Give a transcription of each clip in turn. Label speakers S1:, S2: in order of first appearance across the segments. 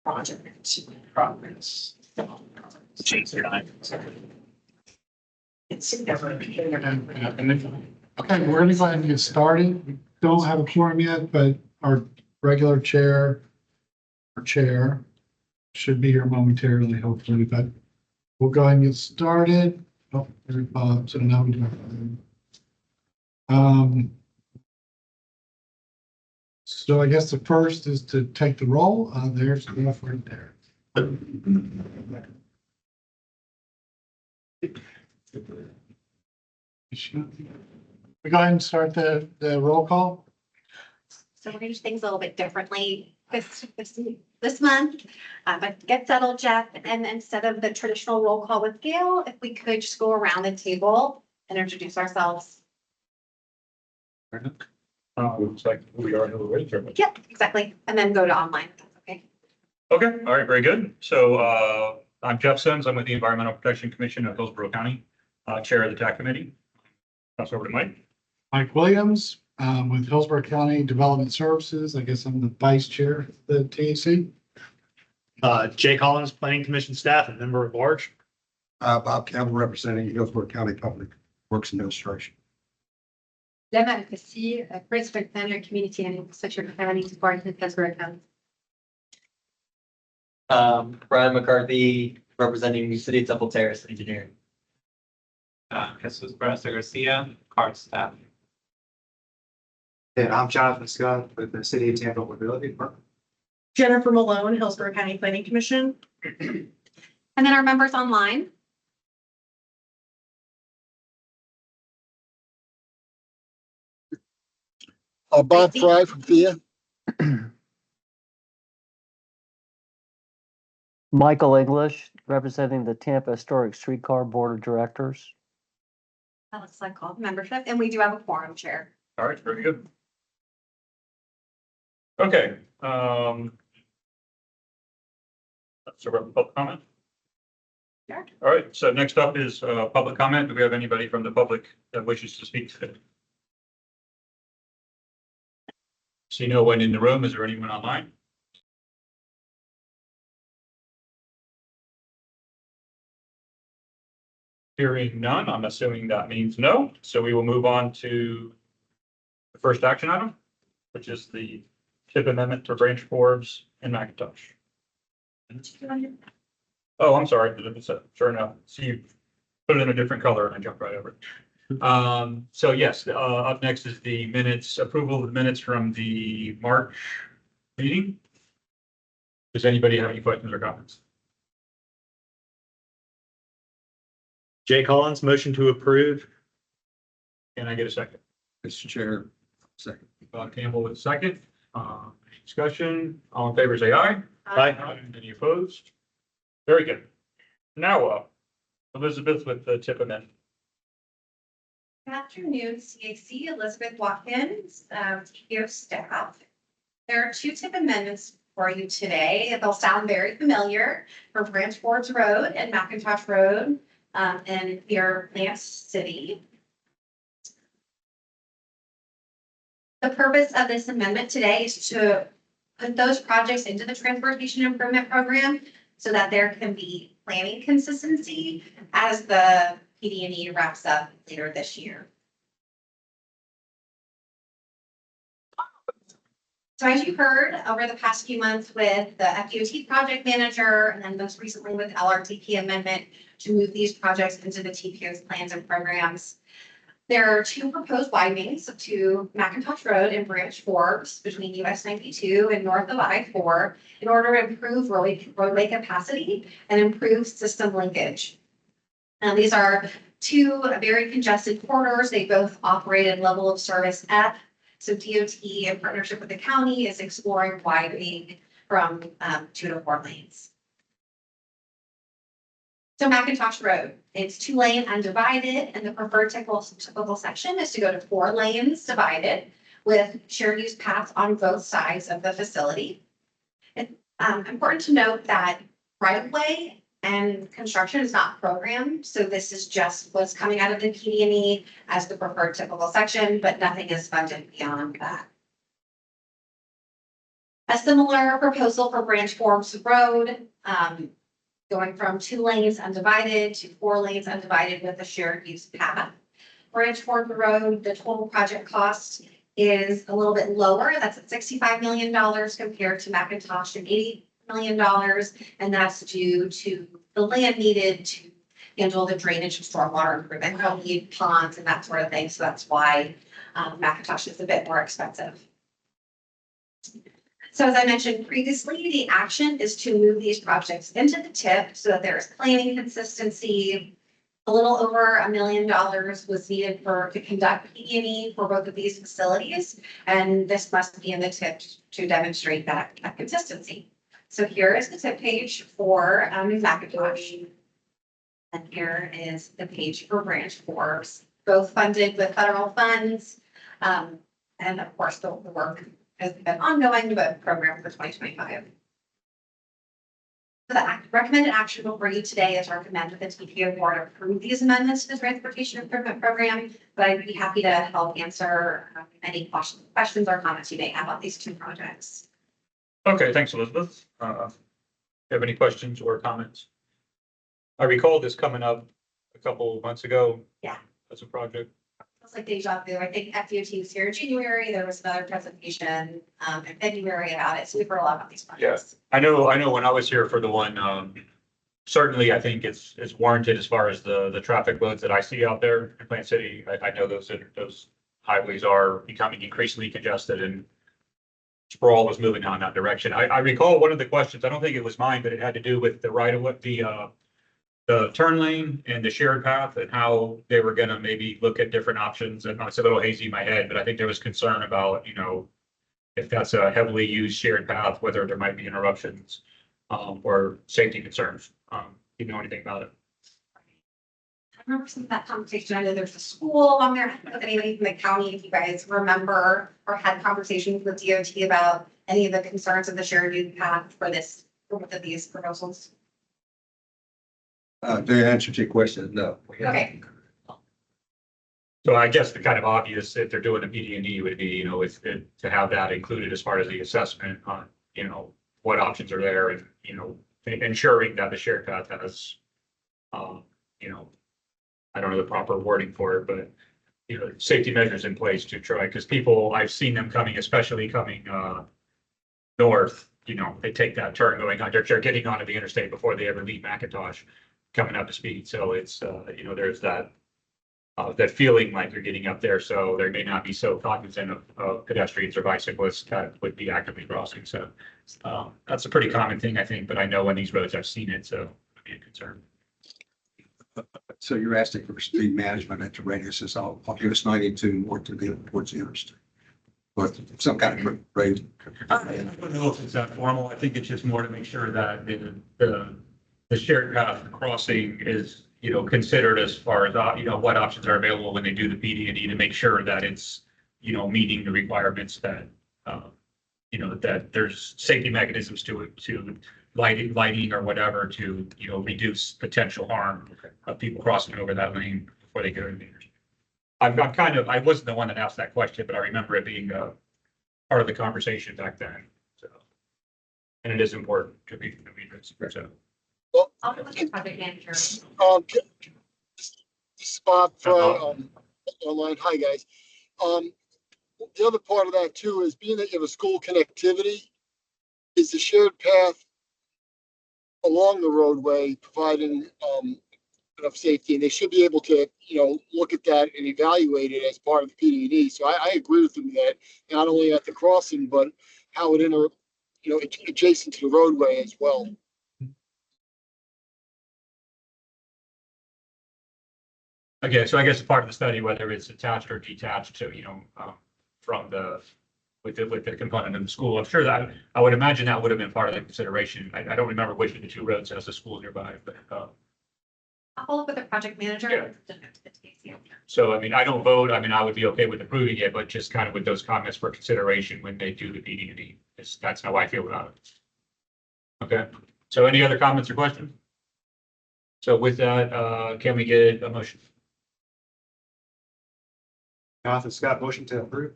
S1: project progress.
S2: Change your time.
S1: It's never.
S3: Okay, we're gonna go ahead and get started. We don't have a quorum yet, but our regular chair, should be here momentarily, hopefully, but we'll go ahead and get started. Oh, there's Bob, so now we do. So I guess the first is to take the roll. There's enough right there. We go ahead and start the roll call.
S4: So we're gonna do things a little bit differently this month. But get settled, Jeff, and instead of the traditional roll call with Gail, if we could just go around the table and introduce ourselves.
S2: Looks like we are in the way through it.
S4: Yep, exactly. And then go to online, if that's okay.
S2: Okay, all right, very good. So I'm Jeff Sims. I'm with the Environmental Protection Commission of Hillsborough County, Chair of the TAC Committee. Pass over to Mike.
S3: Mike Williams, with Hillsborough County Development Services. I guess I'm the vice chair of the TAC.
S5: Jay Collins, Planning Commission staff and member at large.
S6: Bob Campbell, representing Hillsborough County Public Works Administration.
S7: Lema Alfassi, Principal Planner, Community and Infrastructure Planning Department, Hillsborough County.
S8: Brian McCarthy, representing City of Temple Terrace Engineering.
S9: Jesus Barraza Garcia, CART staff.
S10: And I'm Jonathan Scott with the City of Tampa Mobility Department.
S11: Jennifer Malone, Hillsborough County Planning Commission.
S4: And then our members online.
S6: Bob Fry from FIA.
S12: Michael English, representing the Tampa Historic Streetcar Board of Directors.
S4: That looks like all the membership, and we do have a quorum, Chair.
S2: All right, very good. Okay. So we're up to public comment.
S4: Sure.
S2: All right, so next up is public comment. Do we have anybody from the public that wishes to speak today? See no one in the room. Is there anyone online? Hearing none, I'm assuming that means no. So we will move on to the first action item, which is the tip amendment for Branch Forbes and McIntosh. Oh, I'm sorry. Sure enough. See, you put it in a different color and I jumped right over it. So yes, up next is the minutes, approval of the minutes from the March meeting. Does anybody have any questions or comments?
S5: Jay Collins, motion to approve.
S2: Can I get a second?
S6: Mr. Chair, second.
S2: Bob Campbell with a second. Any discussion? All in favor, say aye.
S5: Aye.
S2: Any opposed? Very good. Now, Elizabeth with the tip amendment.
S4: Good afternoon, CAC, Elizabeth Watkins, TPO staff. There are two tip amendments for you today. They'll sound very familiar for Branch Forbes Road and McIntosh Road in near Lance City. The purpose of this amendment today is to put those projects into the Transportation Improvement Program so that there can be planning consistency as the PD&E wraps up later this year. So as you heard over the past few months with the FDOT project manager and then most recently with LRTP amendment to move these projects into the TPO's plans and programs, there are two proposed widenings to McIntosh Road and Branch Forbes between US 92 and north of I-4 in order to improve roadway capacity and improve system linkage. Now, these are two very congested corridors. They both operate at level of service F. So DOT in partnership with the county is exploring widening from 2 to 4 lanes. So McIntosh Road, it's 2-lane undivided, and the preferred typical section is to go to 4 lanes divided with shared use paths on both sides of the facility. It's important to note that right of way and construction is not programmed, so this is just what's coming out of the PD&E as the preferred typical section, but nothing is funded beyond that. A similar proposal for Branch Forks Road, going from 2 lanes undivided to 4 lanes undivided with a shared use path. Branch Fork Road, the total project cost is a little bit lower. That's at $65 million compared to McIntosh at $80 million. And that's due to the land needed to handle the drainage and stormwater improvement, we'll need ponds and that sort of thing. So that's why McIntosh is a bit more expensive. So as I mentioned previously, the action is to move these projects into the TIP so that there is planning consistency. A little over $1 million was needed to conduct PE&E for both of these facilities, and this must be in the TIP to demonstrate that consistency. So here is the TIP page for McIntosh. And here is the page for Branch Forks, both funded with federal funds. And of course, the work has been ongoing, but program for 2025. So the recommended action before you today is to recommend that the TPO board approve these amendments to the Transportation Improvement Program, but I'd be happy to help answer any questions or comments you may have on these 2 projects.
S2: Okay, thanks, Elizabeth. Do you have any questions or comments? I recall this coming up a couple of months ago.
S4: Yeah.
S2: As a project.
S4: It's like deja vu. I think FDOT was here in January. There was another presentation in February about it. So we've heard a lot about these projects.
S2: I know when I was here for the one, certainly I think it's warranted as far as the traffic loads that I see out there in Plant City. I know those highways are becoming increasingly congested and sprawl was moving on that direction. I recall one of the questions, I don't think it was mine, but it had to do with the right of way, the turn lane and the shared path and how they were gonna maybe look at different options. And it's a little hazy in my head, but I think there was concern about, if that's a heavily used shared path, whether there might be interruptions or safety concerns. You know anything about it?
S4: I remember some of that conversation. I know there's a school on there. I don't know if anybody from the county, if you guys remember or had conversations with DOT about any of the concerns of the shared use path for both of these proposals.
S6: To answer to your question, no.
S4: Okay.
S2: So I guess the kind of obvious, if they're doing a PD&E would be, to have that included as part of the assessment on, what options are there and, ensuring that the shared path has, I don't know the proper wording for it, but, safety measures in place to try, because I've seen them coming, especially coming, north, they take that turn going on, they're getting onto the interstate before they ever leave McIntosh, coming up to speed. So it's, there's that feeling like they're getting up there. So they may not be so cognizant of pedestrians or bicyclists that would be actively crossing. So that's a pretty common thing, I think, but I know on these roads I've seen it, so it'd be a concern.
S6: So you're asking for speed management at the radiuses off US 92 north towards the interstate. But some kind of rate.
S2: I don't know if it's that formal. I think it's just more to make sure that the shared path crossing is, considered as far as, what options are available when they do the PD&E to make sure that it's, meeting the requirements that, that there's safety mechanisms to lighting or whatever to, reduce potential harm of people crossing over that lane before they go in the interstate. I wasn't the one that asked that question, but I remember it being part of the conversation back then. So, and it is important to be addressed. So.
S3: Well,
S4: I'll look at project manager.
S3: Spot for online. Hi guys. The other part of that too is being that you have a school connectivity, is the shared path along the roadway providing enough safety, and they should be able to look at that and evaluate it as part of the PD&E. So I agree with them that not only at the crossing but how it adjacent to the roadway as well.
S2: Okay, so I guess part of the study, whether it's attached or detached to, from with the component of the school, I'm sure that I would imagine that would have been part of the consideration. I don't remember which of the 2 roads has a school nearby, but.
S4: I'll follow up with the project manager.
S2: Yeah. So, I don't vote. I would be okay with approving it, but just kind of with those comments for consideration when they do the PD&E. That's how I feel about it. Okay. So any other comments or questions? So with that, can we get a motion?
S10: Jonathan Scott, motion to approve.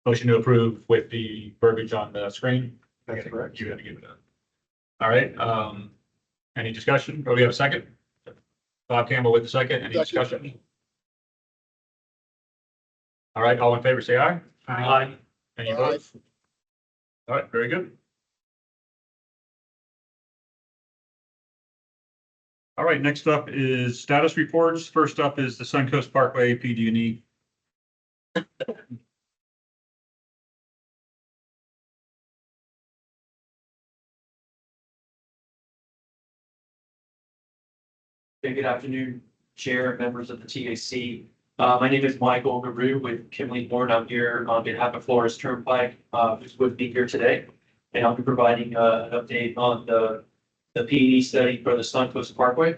S2: Motion to approve with the verbiage on the screen.
S10: That's correct.
S2: You gotta give it up. All right, any discussion? Do we have a second? Bob Campbell with the second. Any
S3: Second.
S2: discussion? All right, all in favor, say aye.
S5: Aye.
S2: Any
S3: Aye.
S2: opposed? All right, very good. All right, next up is status reports. First up is the Suncoast Parkway PG&E.
S13: Hey, good afternoon, Chair, members of the TAC. My name is Michael Garou with Kimley Board. I'm here on behalf of Flores Turnpike, who's with me here today. And I'll be providing an update on the PED study for the Suncoast Parkway.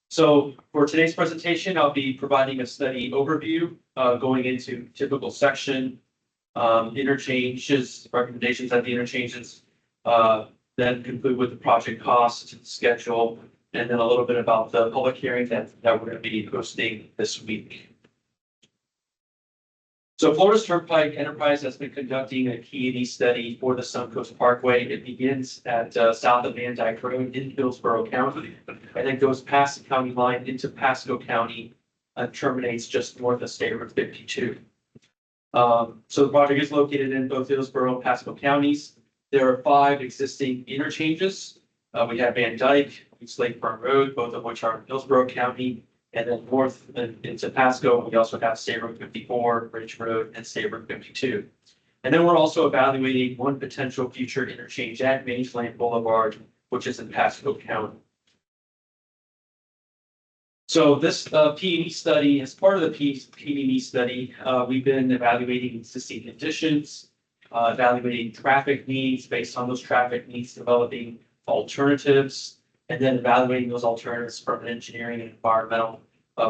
S13: So for today's presentation, I'll be providing a study overview, going into typical section, interchanges, recommendations at the interchanges, then conclude with the project cost, schedule, and then a little bit about the public hearing that we're going to be hosting this week. So Flores Turnpike Enterprise has been conducting a PED study for the Suncoast Parkway. It begins at south of Van Dyke Road in Hillsborough County, and then goes past the county line into Pasco County, terminates just north of State Road 52. So the project is located in both Hillsborough and Pasco counties. There are 5 existing interchanges. We have Van Dyke, East Lake Burn Road, both of which are in Hillsborough County, and then north into Pasco. We also have State Road 54, Ridge Road, and State Road 52. And then we're also evaluating one potential future interchange at Rangeland Boulevard, which is in Pasco County. So this PED study, as part of the PED study, we've been evaluating existing conditions, evaluating traffic needs based on those traffic needs, developing alternatives, and then evaluating those alternatives from an engineering and environmental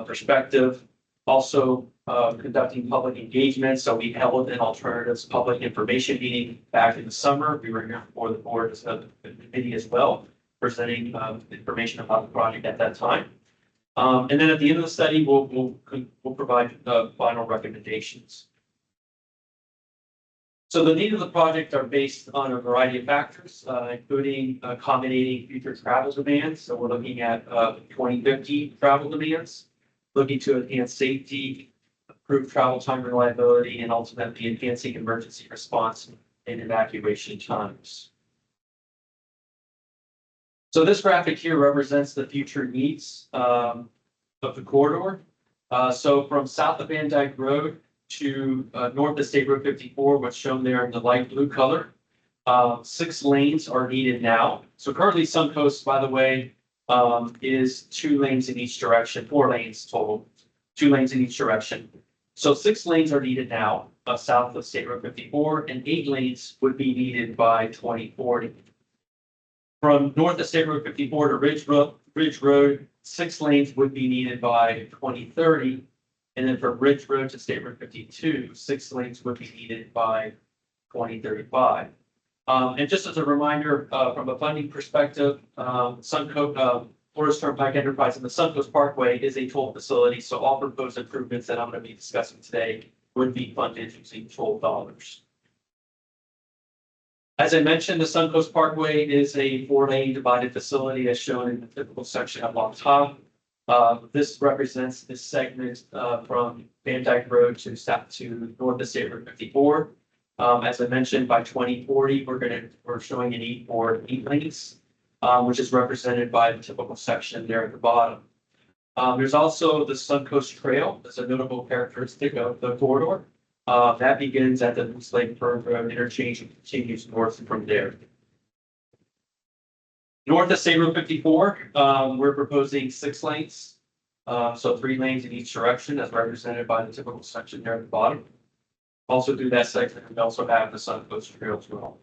S13: perspective. Also conducting public engagement. So we held an alternatives public information meeting back in the summer. We were here before the board as a committee as well, presenting information about the project at that time. And then at the end of the study, we'll provide final recommendations. So the needs of the project are based on a variety of factors, including accommodating future travel demands. So we're looking at 2050 travel demands, looking to enhance safety, improve travel time reliability, and ultimately enhancing emergency response and evacuation times. So this graphic here represents the future needs of the corridor. So from south of Van Dyke Road to north of State Road 54, what's shown there in the light blue color, 6 lanes are needed now. So currently Suncoast, by the way, is 2 lanes in each direction, 4 lanes total, 2 lanes in each direction. So 6 lanes are needed now south of State Road 54, and 8 lanes would be needed by 2040. From north of State Road 54 to Ridge Road, 6 lanes would be needed by 2030. And then from Ridge Road to State Road 52, 6 lanes would be needed by 2035. And just as a reminder, from a funding perspective, Flores Turnpike Enterprise and the Suncoast Parkway is a toll facility. So all proposed improvements that I'm going to be discussing today would be funded using toll dollars. As I mentioned, the Suncoast Parkway is a 4-lane divided facility as shown in the typical section up on top. This represents this segment from Van Dyke Road to north of State Road 54. As I mentioned, by 2040, we're showing a need for 8 lanes, which is represented by the typical section there at the bottom. There's also the Suncoast Trail. That's a notable characteristic of the corridor. That begins at the East Lake Burn Road interchange and continues north from there. North of State Road 54, we're proposing 6 lanes. So 3 lanes in each direction as represented by the typical section there at the bottom. Also through that segment, we also have the Suncoast Trail as well.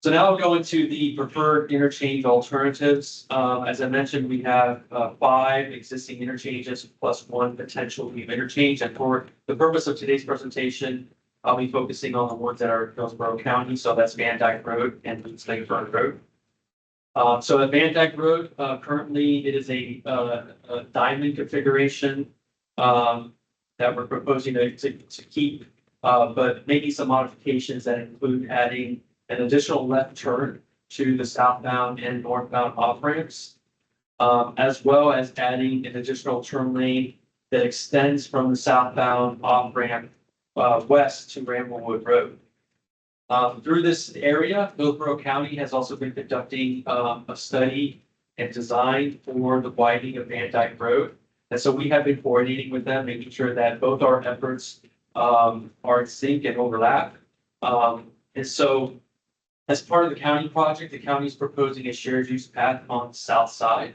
S13: So now I'll go into the preferred interchange alternatives. As I mentioned, we have 5 existing interchanges plus 1 potential new interchange. And for the purpose of today's presentation, I'll be focusing on the ones that are in Hillsborough County. So that's Van Dyke Road and East Lake Burn Road. So at Van Dyke Road, currently it is a diamond configuration that we're proposing to keep but making some modifications that include adding an additional left turn to the southbound and northbound off ramps, as well as adding an additional turn lane that extends from the southbound off ramp west to Ramblewood Road. Through this area, Hillsborough County has also been conducting a study and design for the widening of Van Dyke Road. And so we have been coordinating with them, making sure that both our efforts are in sync and overlap. And so as part of the county project, the county is proposing a shared use path on the south side.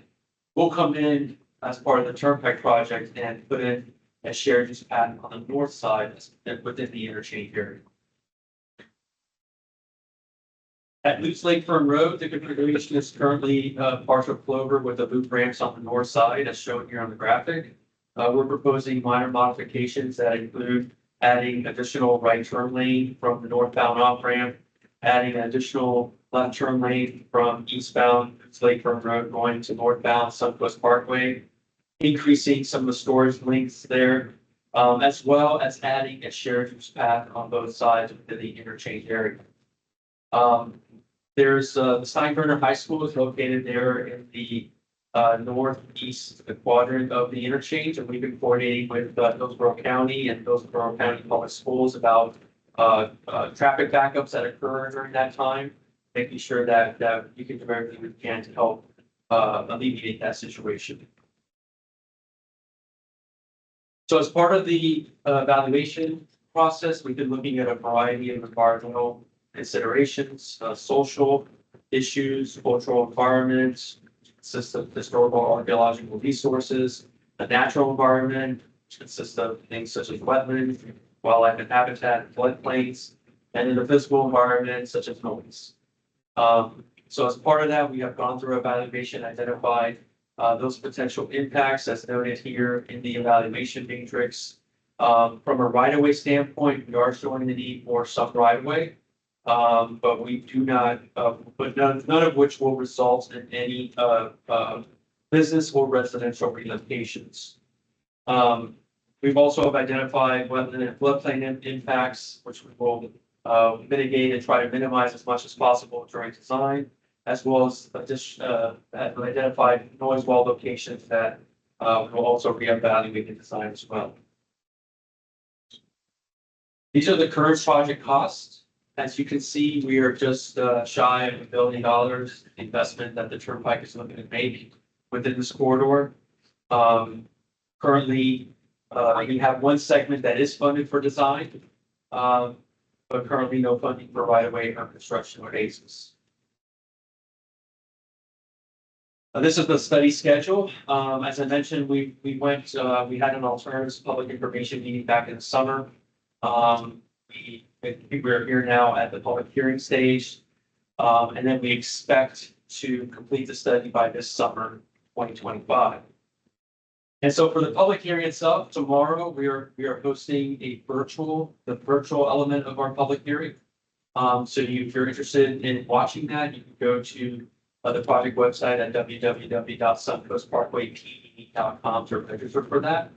S13: We'll come in as part of the Turnpike project and put in a shared use path on the north side within the interchange area. At Lutz Lake Fern Road, the configuration is currently partial clover with the loop ramps on the north side, as shown here on the graphic. We're proposing minor modifications that include adding additional right turn lane from the northbound off ramp, adding an additional left turn lane from eastbound Lutz Lake Fern Road going to northbound Suncoast Parkway, increasing some of the storage links there, as well as adding a shared use path on both sides within the interchange area. There's the Steinbrenner High School is located there in the northeast quadrant of the interchange, and we've been coordinating with Hillsborough County and Hillsborough County Public Schools about traffic backups that occur during that time, making sure that we can do everything we can to help alleviate that situation. So as part of the evaluation process, we've been looking at a variety of environmental considerations, social issues, cultural environments, consists of historical archaeological resources, a natural environment, which consists of things such as wetlands, wildlife and habitat, floodplains, and in the physical environment such as noise. So as part of that, we have gone through evaluation, identified those potential impacts as noted here in the evaluation matrix. From a right-of-way standpoint, we are showing the need for some right-of-way. But we do not, but none of which will result in any business or residential relocations. We've also identified wetland and floodplain impacts, which we will mitigate and try to minimize as much as possible during design, as well as identified noise wall locations that we'll also reevaluate the design as well. These are the current project costs. As you can see, we are just shy of $1 billion investment that the Turnpike is looking to make within this corridor. Currently, we have one segment that is funded for design, but currently no funding for right-of-way or construction phases. This is the study schedule. As I mentioned, we had an alternatives public information meeting back in the summer. We're here now at the public hearing stage, and then we expect to complete the study by this summer, 2025. And so for the public hearing itself, tomorrow we are hosting the virtual element of our public hearing. So if you're interested in watching that, you can go to the project website at www.suncoastparkwaypd.com to register for that.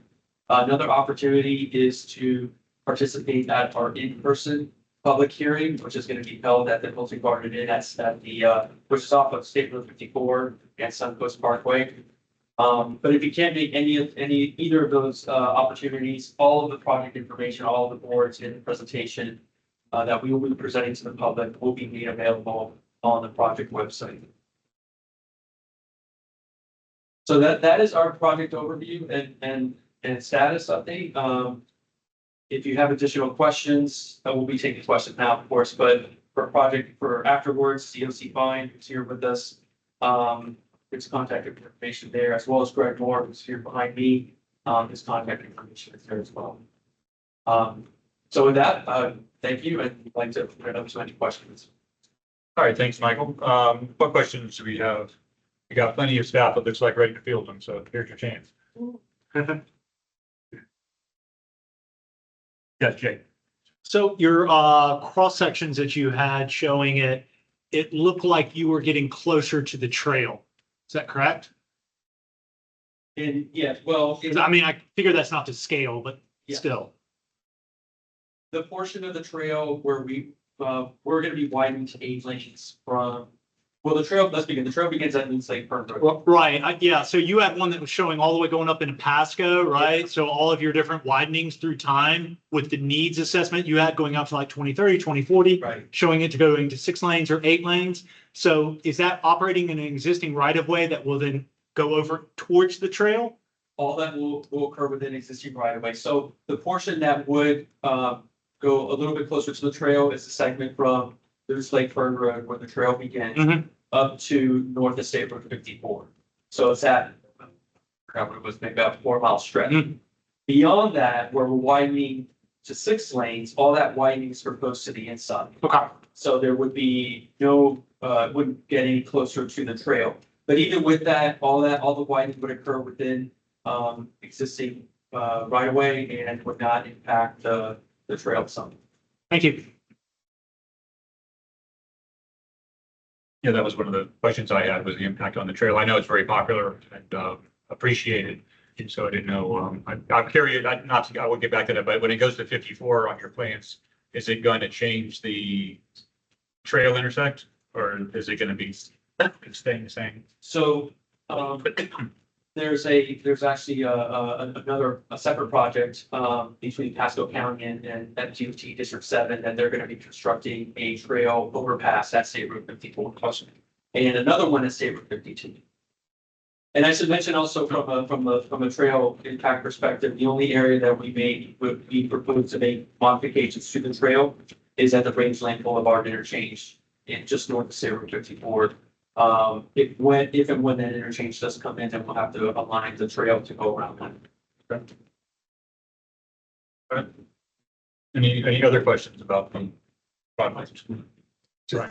S13: Another opportunity is to participate at our in-person public hearing, which is going to be held at the Hilton Garden Inn at the which is off of State Road 54 and Suncoast Parkway. But if you can't make either of those opportunities, all of the project information, all of the boards in the presentation that we will be presenting to the public will be made available on the project website. So that is our project overview and status update. If you have additional questions, we'll be taking questions now, of course, but for afterwards, COC Fine, who's here with us, his contact information there, as well as Greg Moore, who's here behind me. His contact information is there as well. So with that, thank you, and I'd like to open it up to any questions.
S2: All right, thanks, Michael. What questions do we have? We got plenty of staff, it looks like, ready to field them, so here's your chance. Yes, Jay.
S5: So your cross sections that you had showing it, it looked like you were getting closer to the trail. Is that correct?
S13: And yeah, well,
S5: 'Cause, I mean, I figure that's not to scale, but
S13: Yeah.
S5: still.
S13: the portion of the trail where we're gonna be widening to 8 lanes from, well, the trail, let's begin, the trail begins at Moose Lake Burn Road.
S5: Well, right, yeah, so you had one that was showing all the way going up into Pasco, right? So all of your different widenings through time with the needs assessment you had going up to like 2030, 2040.
S13: Right.
S5: Showing it to going to 6 lanes or 8 lanes. So is that operating in an existing right of way that will then go over towards the trail?
S13: All that will occur within existing right of way. So the portion that would go a little bit closer to the trail is the segment from Moose Lake Burn Road where the trail begins up to north of State Road 54. So it's that, I forgot what it was, maybe about a 4-mile stretch. Beyond that, where we're widening to 6 lanes, all that widening is proposed to the inside.
S5: Okay.
S13: So there would be no, wouldn't get any closer to the trail. But even with that, all the widening would occur within existing right of way and would not impact the trail some.
S5: Thank you.
S2: Yeah, that was one of the questions I had, was the impact on the trail. I know it's very popular and appreciated. And so I didn't know, I'm curious, I will get back to that, but when it goes to 54 on your plans, is it going to change the trail intersect or is it going to be staying the same?
S13: So there's actually a separate project between Pasco County and FGOT District 7 that they're going to be constructing a trail overpass at State Road 54. And another one at State Road 52. And I should mention also from a trail impact perspective, the only area that would be proposed to make modifications to the trail is at the Rangeland Boulevard interchange and just north of State Road 54. If and when that interchange does come in, then we'll have to align the trail to go around that.
S2: Okay. All right. Any other questions about the project? Right.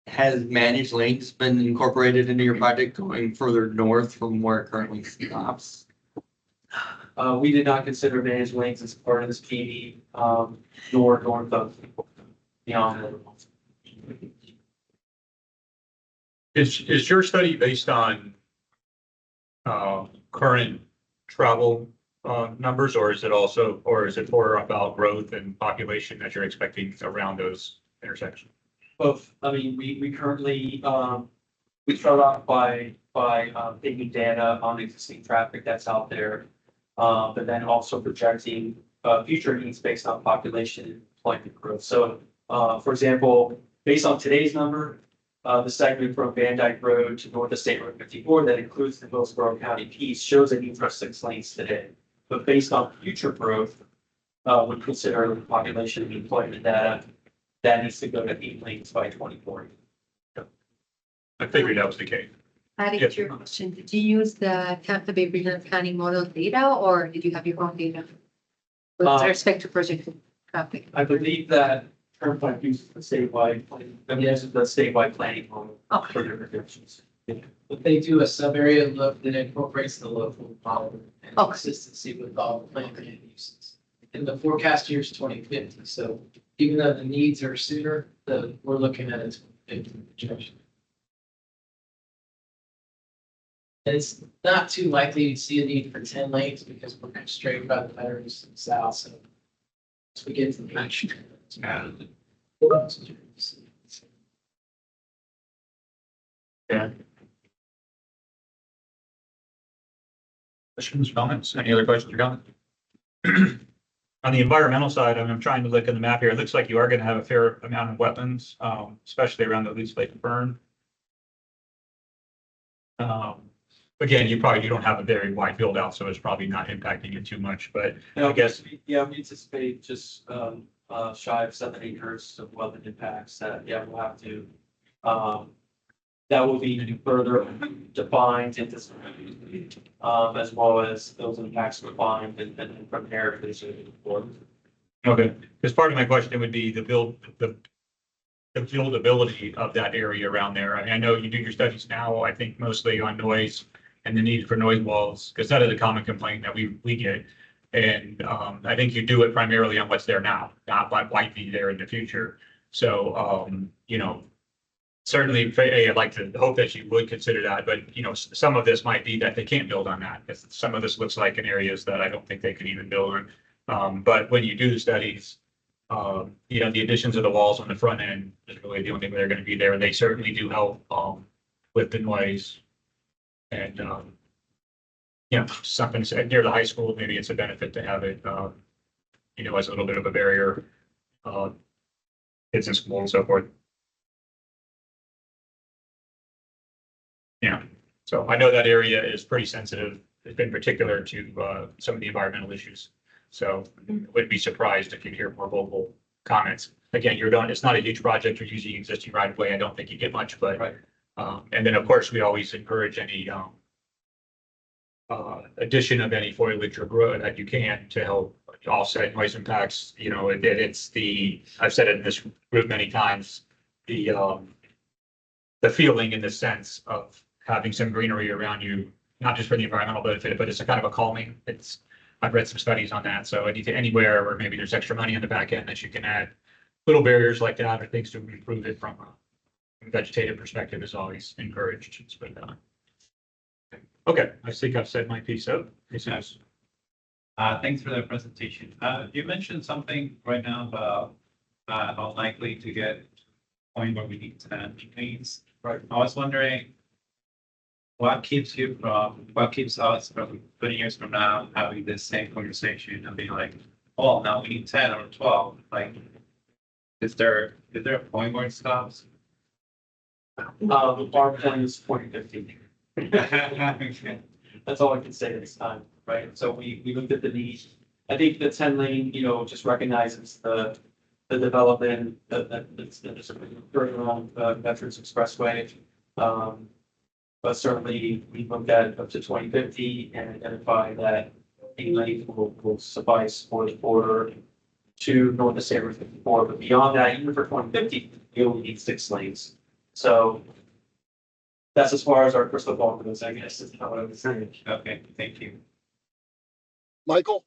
S8: Has managed lanes been incorporated into your project going further north from where it currently stops?
S13: We did not consider managed lanes as part of this PD, nor north of beyond that.
S2: Is your study based on current travel numbers, or is it more about growth and population that you're expecting around those intersections?
S13: Both. I mean, we currently, we start off by taking data on existing traffic that's out there. But then also projecting future needs based on population and employment growth. So, for example, based on today's number, the segment from Van Dyke Road to north of State Road 54 that includes the Hillsborough County piece shows a need for 6 lanes today. But based on future growth, we consider the population and employment data that needs to go to 8 lanes by 2040.
S2: I figured that was the case.
S7: Adding
S2: Yes.
S7: to your question, did you use the Tampa Bay Regional Planning Model data or did you have your own data? With respect to project traffic?
S13: I believe that Turnpike uses the statewide, uses the statewide planning model for their projections.
S1: But they do a sub-area look that incorporates the local model and consistency with all the plan land uses. And the forecast year is 2050, so even though the needs are sooner, we're looking at a 2050 projection. And it's not too likely to see a need for 10 lanes because we're constrained by the veterans in the south, so as we get to the beach.
S2: Yeah. Questions, comments? Any other questions or comments? On the environmental side, I'm trying to look at the map here. It looks like you are going to have a fair amount of wetlands, especially around the Moose Lake Burn. Again, you don't have a very wide build out, so it's probably not impacting it too much, but I guess.
S13: Yeah, we anticipate just shy of 7 acres of wetland impacts that, we'll have to, that will be further defined into, as well as those impacts defined and from there.
S2: Okay, because part of my question would be the buildability of that area around there. I mean, I know you do your studies now, I think mostly on noise and the need for noise walls, because that is a common complaint that we get. And I think you do it primarily on what's there now, not what might be there in the future. So, certainly, I'd like to hope that you would consider that, but, some of this might be that they can't build on that. Because some of this looks like in areas that I don't think they could even build on. But when you do the studies, you know, the additions of the walls on the front end is really the only thing they're gonna be there. And they certainly do help, with the noise. And, you know, something said near the high school, maybe it's a benefit to have it, you know, as a little bit of a barrier, kids in school and so forth. Yeah, so I know that area is pretty sensitive, in particular to, some of the environmental issues. So wouldn't be surprised if you hear more vocal comments. Again, it's not a huge project, you're using existing right of way. I don't think you get much, but,
S13: Right.
S2: And then, of course, we always encourage any, addition of any foliage or growth that you can to help offset noise impacts. You know, I've said it in this group many times, the feeling in the sense of having some greenery around you, not just for the environmental benefit, but it's a kind of a calming. I've read some studies on that. So anywhere where maybe there's extra money on the back end that you can add little barriers like that or things to improve it from a vegetative perspective is always encouraged. Okay, I think I've said my piece. So,
S9: Thanks for that presentation. You mentioned something right now about how likely to get to a point where we need 10 lanes.
S2: Right.
S9: I was wondering what keeps us from 20 years from now having this same conversation and being like, oh, now we need 10 or 12. Like, is there a point where it stops?
S13: Our plan is 2015. That's all I can say at this time, right? So we looked at the need. I think the 10 lane, you know, just recognizes the development that's occurring along Veterans Expressway. But certainly we looked at up to 2050 and identified that 8 lanes will suffice for the border to north of State Route 54. But beyond that, even for 2050, we only need 6 lanes. So that's as far as our crystal ball goes, I guess, is not what I was saying.
S9: Okay, thank you.
S3: Michael?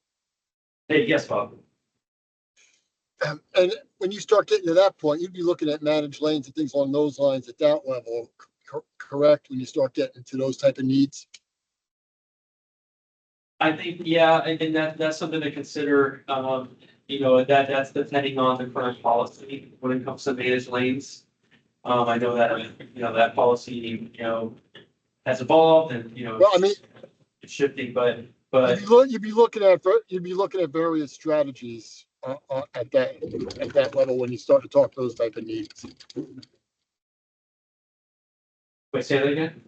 S13: Hey, yes, Bob.
S3: And when you start getting to that point, you'd be looking at managed lanes and things along those lines at that level, correct? When you start getting to those type of needs?
S13: I think, yeah, and that's something to consider. You know, that's depending on the current policy when it comes to managed lanes. I know that, you know, that policy, you know, has evolved and, you know,
S3: Well, I mean,
S13: it's shifting, but
S3: you'd be looking at various strategies at that level when you start to talk those type of needs.
S13: wait, say that again?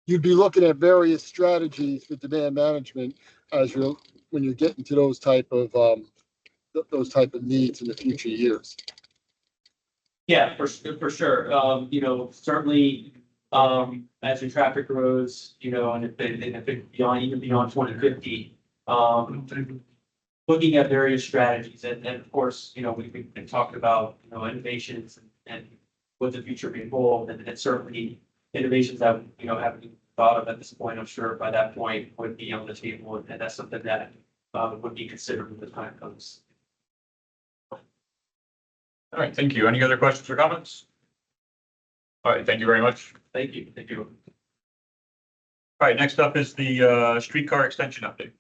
S3: You'd be looking at various strategies for demand management when you're getting to those type of needs in the future years.
S13: Yeah, for sure. You know, certainly, as your traffic grows, you know, and if it even beyond 2050, looking at various strategies and of course, you know, we've been talking about, you know, innovations and what the future may hold and certainly innovations that, you know, haven't been thought of at this point, I'm sure by that point would be on the table and that's something that would be considered when the time comes.
S2: all right, thank you. Any other questions or comments? All right, thank you very much.
S13: Thank you. Thank you.
S2: All right, next up is the streetcar extension update.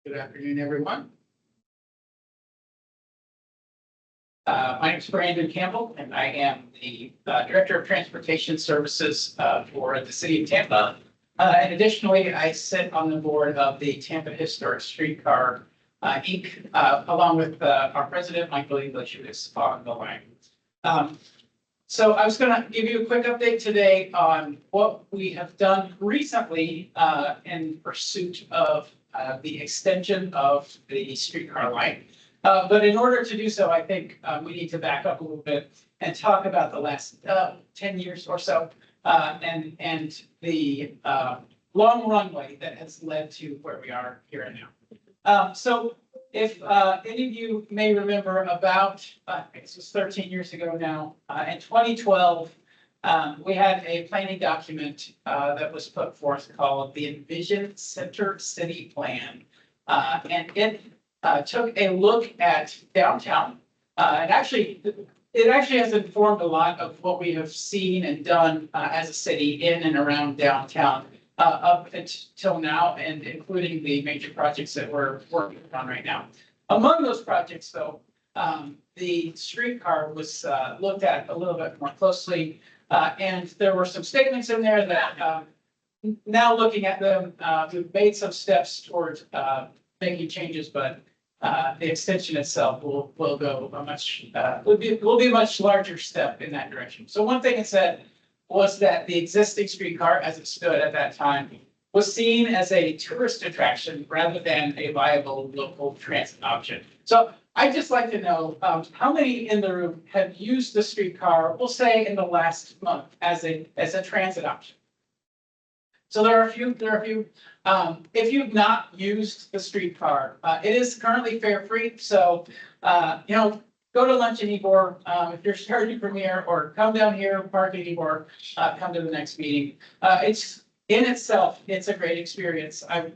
S14: Good afternoon, everyone. My name is Brandon Campbell, and I am the Director of Transportation Services for the City of Tampa. And additionally, I sit on the board of the Tampa Historic Streetcar Inc., along with our president, Michael English, who is on the line. So I was going to give you a quick update today on what we have done recently in pursuit of the extension of the streetcar line. But in order to do so, I think we need to back up a little bit and talk about the last 10 years or so and the long runway that has led to where we are here and now. So if any of you may remember about, this was 13 years ago now, in 2012, we had a planning document that was put forth called the Envision Center City Plan. And it took a look at downtown. And actually, it actually has informed a lot of what we have seen and done as a city in and around downtown up until now, and including the major projects that we're working on right now. Among those projects, though, the streetcar was looked at a little bit more closely. And there were some statements in there that now looking at them, we've made some steps towards making changes, but the extension itself will go a much, will be a much larger step in that direction. So one thing it said was that the existing streetcar as it stood at that time was seen as a tourist attraction rather than a viable local transit option. So I'd just like to know how many in the room have used the streetcar, we'll say in the last month, as a transit option. So there are a few. If you've not used the streetcar, it is currently fare free. So go to lunch in Ybor if you're starting Premier, or come down here, park in Ybor, come to the next meeting. It's in itself, it's a great experience. I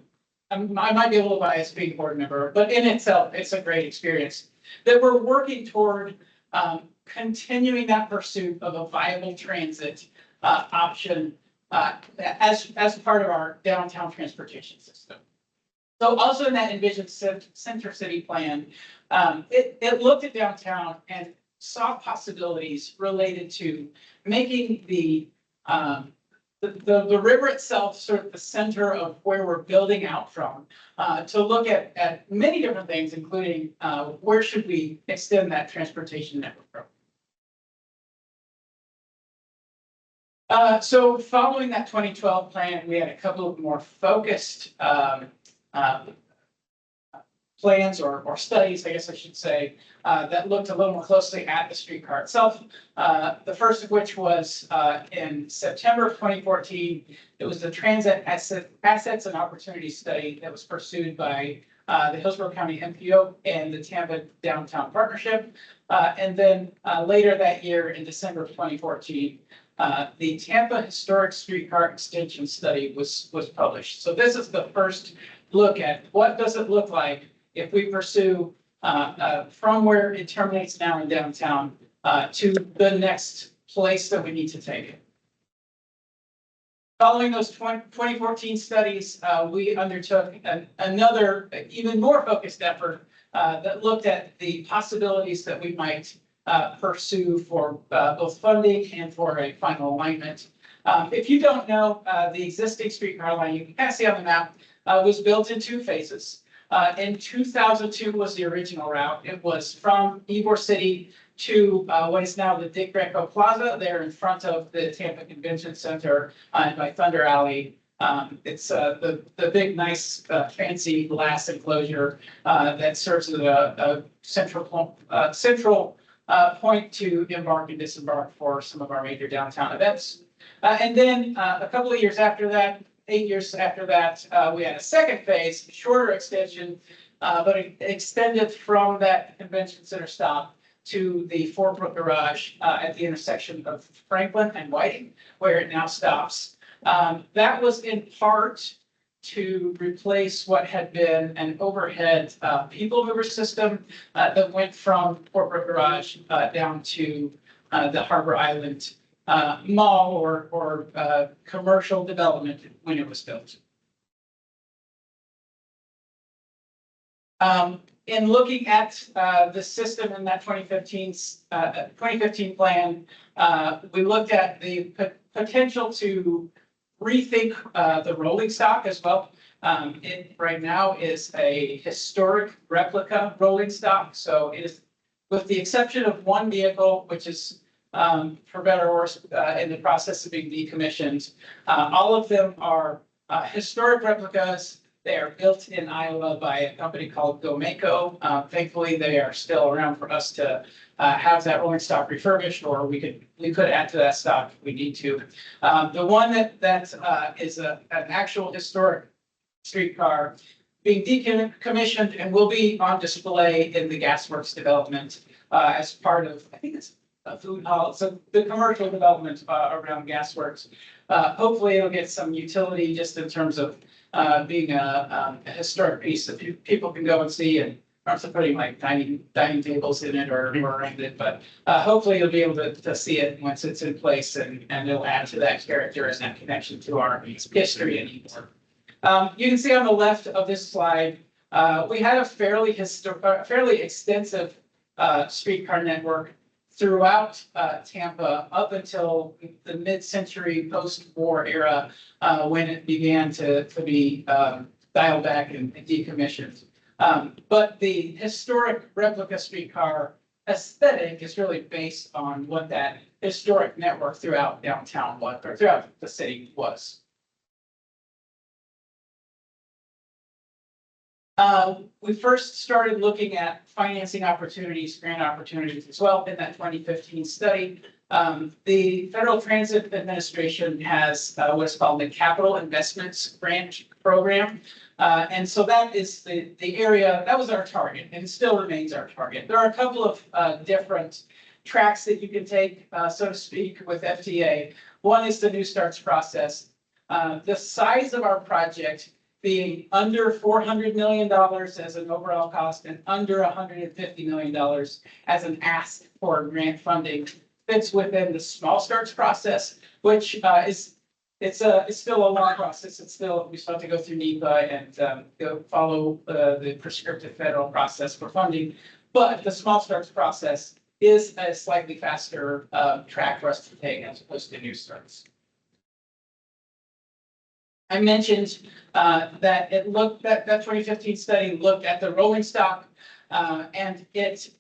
S14: might be a little biased being board member, but in itself, it's a great experience. That we're working toward continuing that pursuit of a viable transit option as part of our downtown transportation system. So also in that Envision Center City Plan, it looked at downtown and saw possibilities related to making the river itself sort of the center of where we're building out from, to look at many different things, including where should we extend that transportation network from. So following that 2012 plan, we had a couple of more focused plans or studies, I guess I should say, that looked a little more closely at the streetcar itself. The first of which was in September of 2014. It was the Transit Assets and Opportunities Study that was pursued by the Hillsborough County MPO and the Tampa Downtown Partnership. And then later that year, in December of 2014, the Tampa Historic Streetcar Extension Study was published. So this is the first look at what does it look like if we pursue from where it terminates now in downtown to the next place that we need to take it. Following those 2014 studies, we undertook another even more focused effort that looked at the possibilities that we might pursue for both funding and for a final alignment. If you don't know, the existing streetcar line, you can kind of see on the map, was built in two phases. In 2002 was the original route. It was from Ybor City to what is now the Dick Greco Plaza, there in front of the Tampa Convention Center and by Thunder Alley. It's the big, nice, fancy glass enclosure that serves as a central point to embark and disembark for some of our major downtown events. And then a couple of years after that, 8 years after that, we had a second phase, shorter extension, but it extended from that convention center stop to the Fort Brook Garage at the intersection of Franklin and Whiting, where it now stops. That was in part to replace what had been an overhead people mover system that went from Fort Brook Garage down to the Harbor Island mall or commercial development when it was built. In looking at the system in that 2015 plan, we looked at the potential to rethink the rolling stock as well. It right now is a historic replica rolling stock. So it is, with the exception of one vehicle, which is for better or worse in the process of being decommissioned. All of them are historic replicas. They are built in Iowa by a company called Gomeco. Thankfully, they are still around for us to have that rolling stock refurbished, or we could add to that stock if we need to. The one that is an actual historic streetcar being decommissioned and will be on display in the Gasworks development as part of, I think it's food hall, so the commercial development around gasworks. Hopefully it'll get some utility just in terms of being a historic piece that people can go and see, and also putting like dining tables in it or around it, but hopefully you'll be able to see it once it's in place, and it'll add to that character and that connection to our history anymore. You can see on the left of this slide, we had a fairly extensive streetcar network throughout Tampa up until the mid-century post-war era, when it began to be dialed back and decommissioned. But the historic replica streetcar aesthetic is really based on what that historic network throughout downtown was, or throughout the city was. We first started looking at financing opportunities, grant opportunities as well in that 2015 study. The Federal Transit Administration has what's called the Capital Investments Grant Program. And so that is the area, that was our target, and it still remains our target. There are a couple of different tracks that you can take, so to speak, with FTA. One is the New Starts process. The size of our project being under $400 million as an overall cost and under $150 million as an ask for grant funding fits within the Small Starts process, which it's still a long process. We still have to go through NEPA and follow the prescriptive federal process for funding. But the Small Starts process is a slightly faster track for us to take as opposed to New Starts. I mentioned that that 2015 study looked at the rolling stock, and it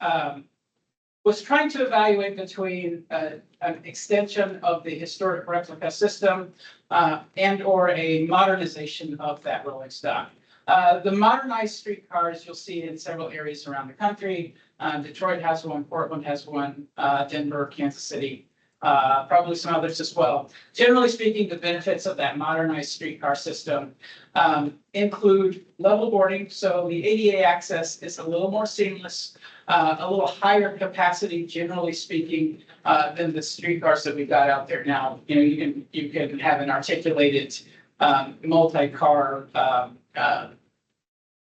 S14: was trying to evaluate between an extension of the historic replica system and or a modernization of that rolling stock. The modernized streetcars you'll see in several areas around the country. Detroit has one, Portland has one, Denver, Kansas City, probably some others as well. Generally speaking, the benefits of that modernized streetcar system include level boarding. So the ADA access is a little more seamless, a little higher capacity, generally speaking, than the streetcars that we've got out there now. You know, you can have an articulated multi-car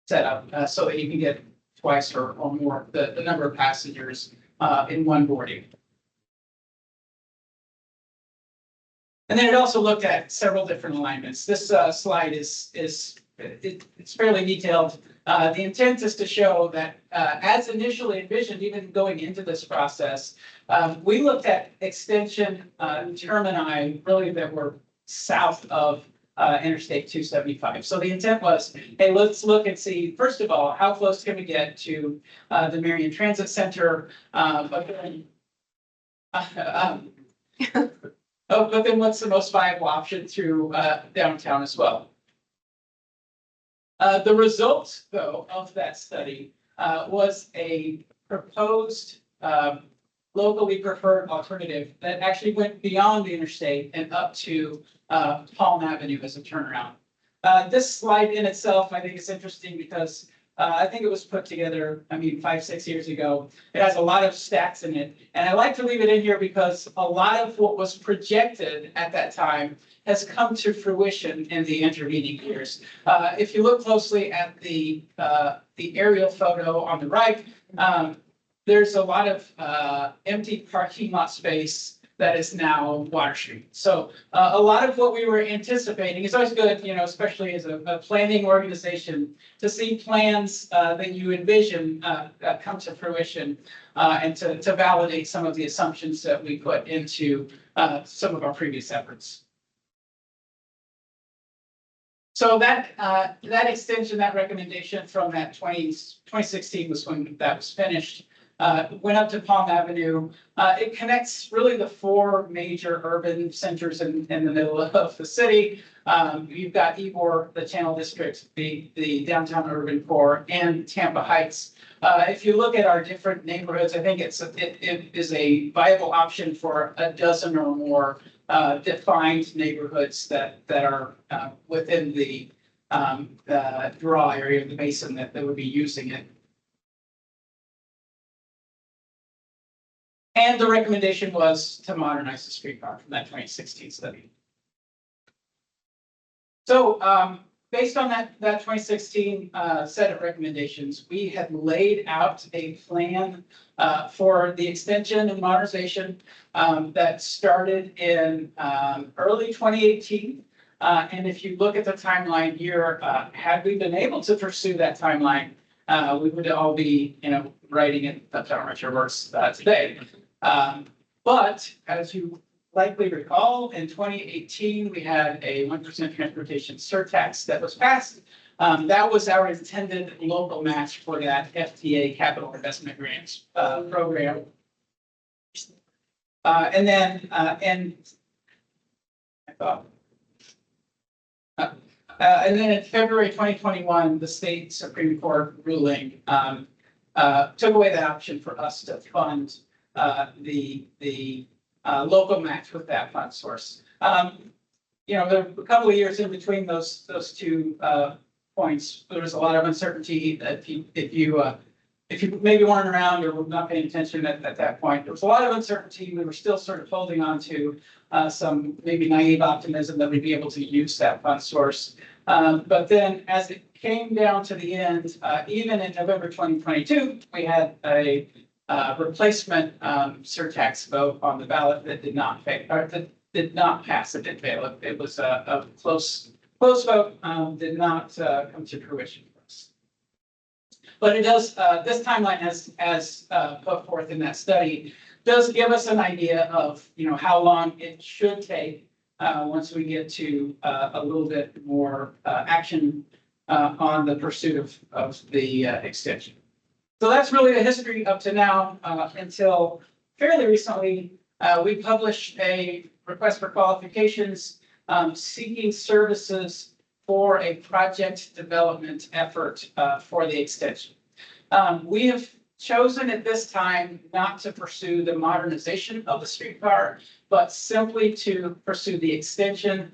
S14: setup so that you can get twice or more the number of passengers in one boarding. And then it also looked at several different alignments. This slide it's fairly detailed. The intent is to show that as initially envisioned, even going into this process, we looked at extension termini really that were south of Interstate 275. So the intent was, hey, let's look and see, first of all, how close can we get to the Marion Transit Center? But then what's the most viable option through downtown as well? The result, though, of that study was a proposed locally preferred alternative that actually went beyond the interstate and up to Palm Avenue as a turnaround. This slide in itself, I think is interesting because I think it was put together, 5-6 years ago. It has a lot of stats in it. And I like to leave it in here because a lot of what was projected at that time has come to fruition in the intervening years. If you look closely at the aerial photo on the right, there's a lot of empty parking lot space that is now Water Street. So a lot of what we were anticipating is always good, especially as a planning organization, to see plans that you envision come to fruition and to validate some of the assumptions that we put into some of our previous efforts. So that extension, that recommendation from that 2016 was when that was finished. Went up to Palm Avenue. It connects really the four major urban centers in the middle of the city. You've got Ybor, the Channel District, the downtown urban core, and Tampa Heights. If you look at our different neighborhoods, I think it is a viable option for a dozen or more defined neighborhoods that are within the draw area of the basin that would be using it. And the recommendation was to modernize the streetcar from that 2016 study. So based on that 2016 set of recommendations, we had laid out a plan for the extension and modernization that started in early 2018. And if you look at the timeline here, had we been able to pursue that timeline, we would all be, writing it, that's how much it works today. But as you likely recall, in 2018, we had a 1% transportation surtax that was passed. That was our intended local match for that FTA capital investment grants program. And then in February 2021, the state Supreme Court ruling took away the option for us to fund the local match with that fund source. There were a couple of years in between those two points. There was a lot of uncertainty that if you maybe weren't around or were not paying attention at that point, there was a lot of uncertainty. We were still sort of holding on to some maybe naive optimism that we'd be able to use that fund source. But then as it came down to the end, even in November 2022, we had a replacement surtax vote on the ballot that did not pass. It didn't fail. It was a close vote, did not come to fruition for us. But it does, this timeline as put forth in that study does give us an idea of, how long it should take once we get to a little bit more action on the pursuit of the extension. So that's really the history up to now until fairly recently. We published a request for qualifications seeking services for a project development effort for the extension. We have chosen at this time not to pursue the modernization of the streetcar, but simply to pursue the extension.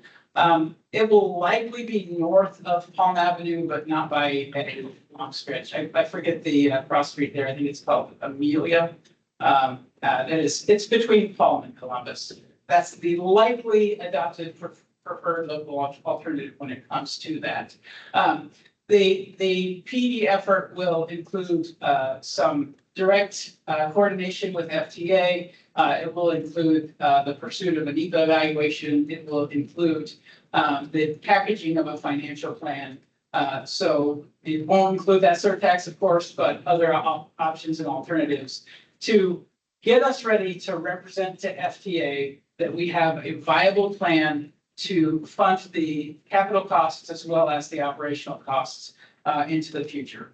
S14: It will likely be north of Palm Avenue, but not by a long stretch. I forget the cross street there. I think it's called Amelia. It's between Palm and Columbus. That's the likely adopted preferred local alternative when it comes to that. The PD effort will include some direct coordination with FTA. It will include the pursuit of a NEPA evaluation. It will include the packaging of a financial plan. So it won't include that surtax, of course, but other options and alternatives to get us ready to represent to FTA that we have a viable plan to fund the capital costs as well as the operational costs into the future.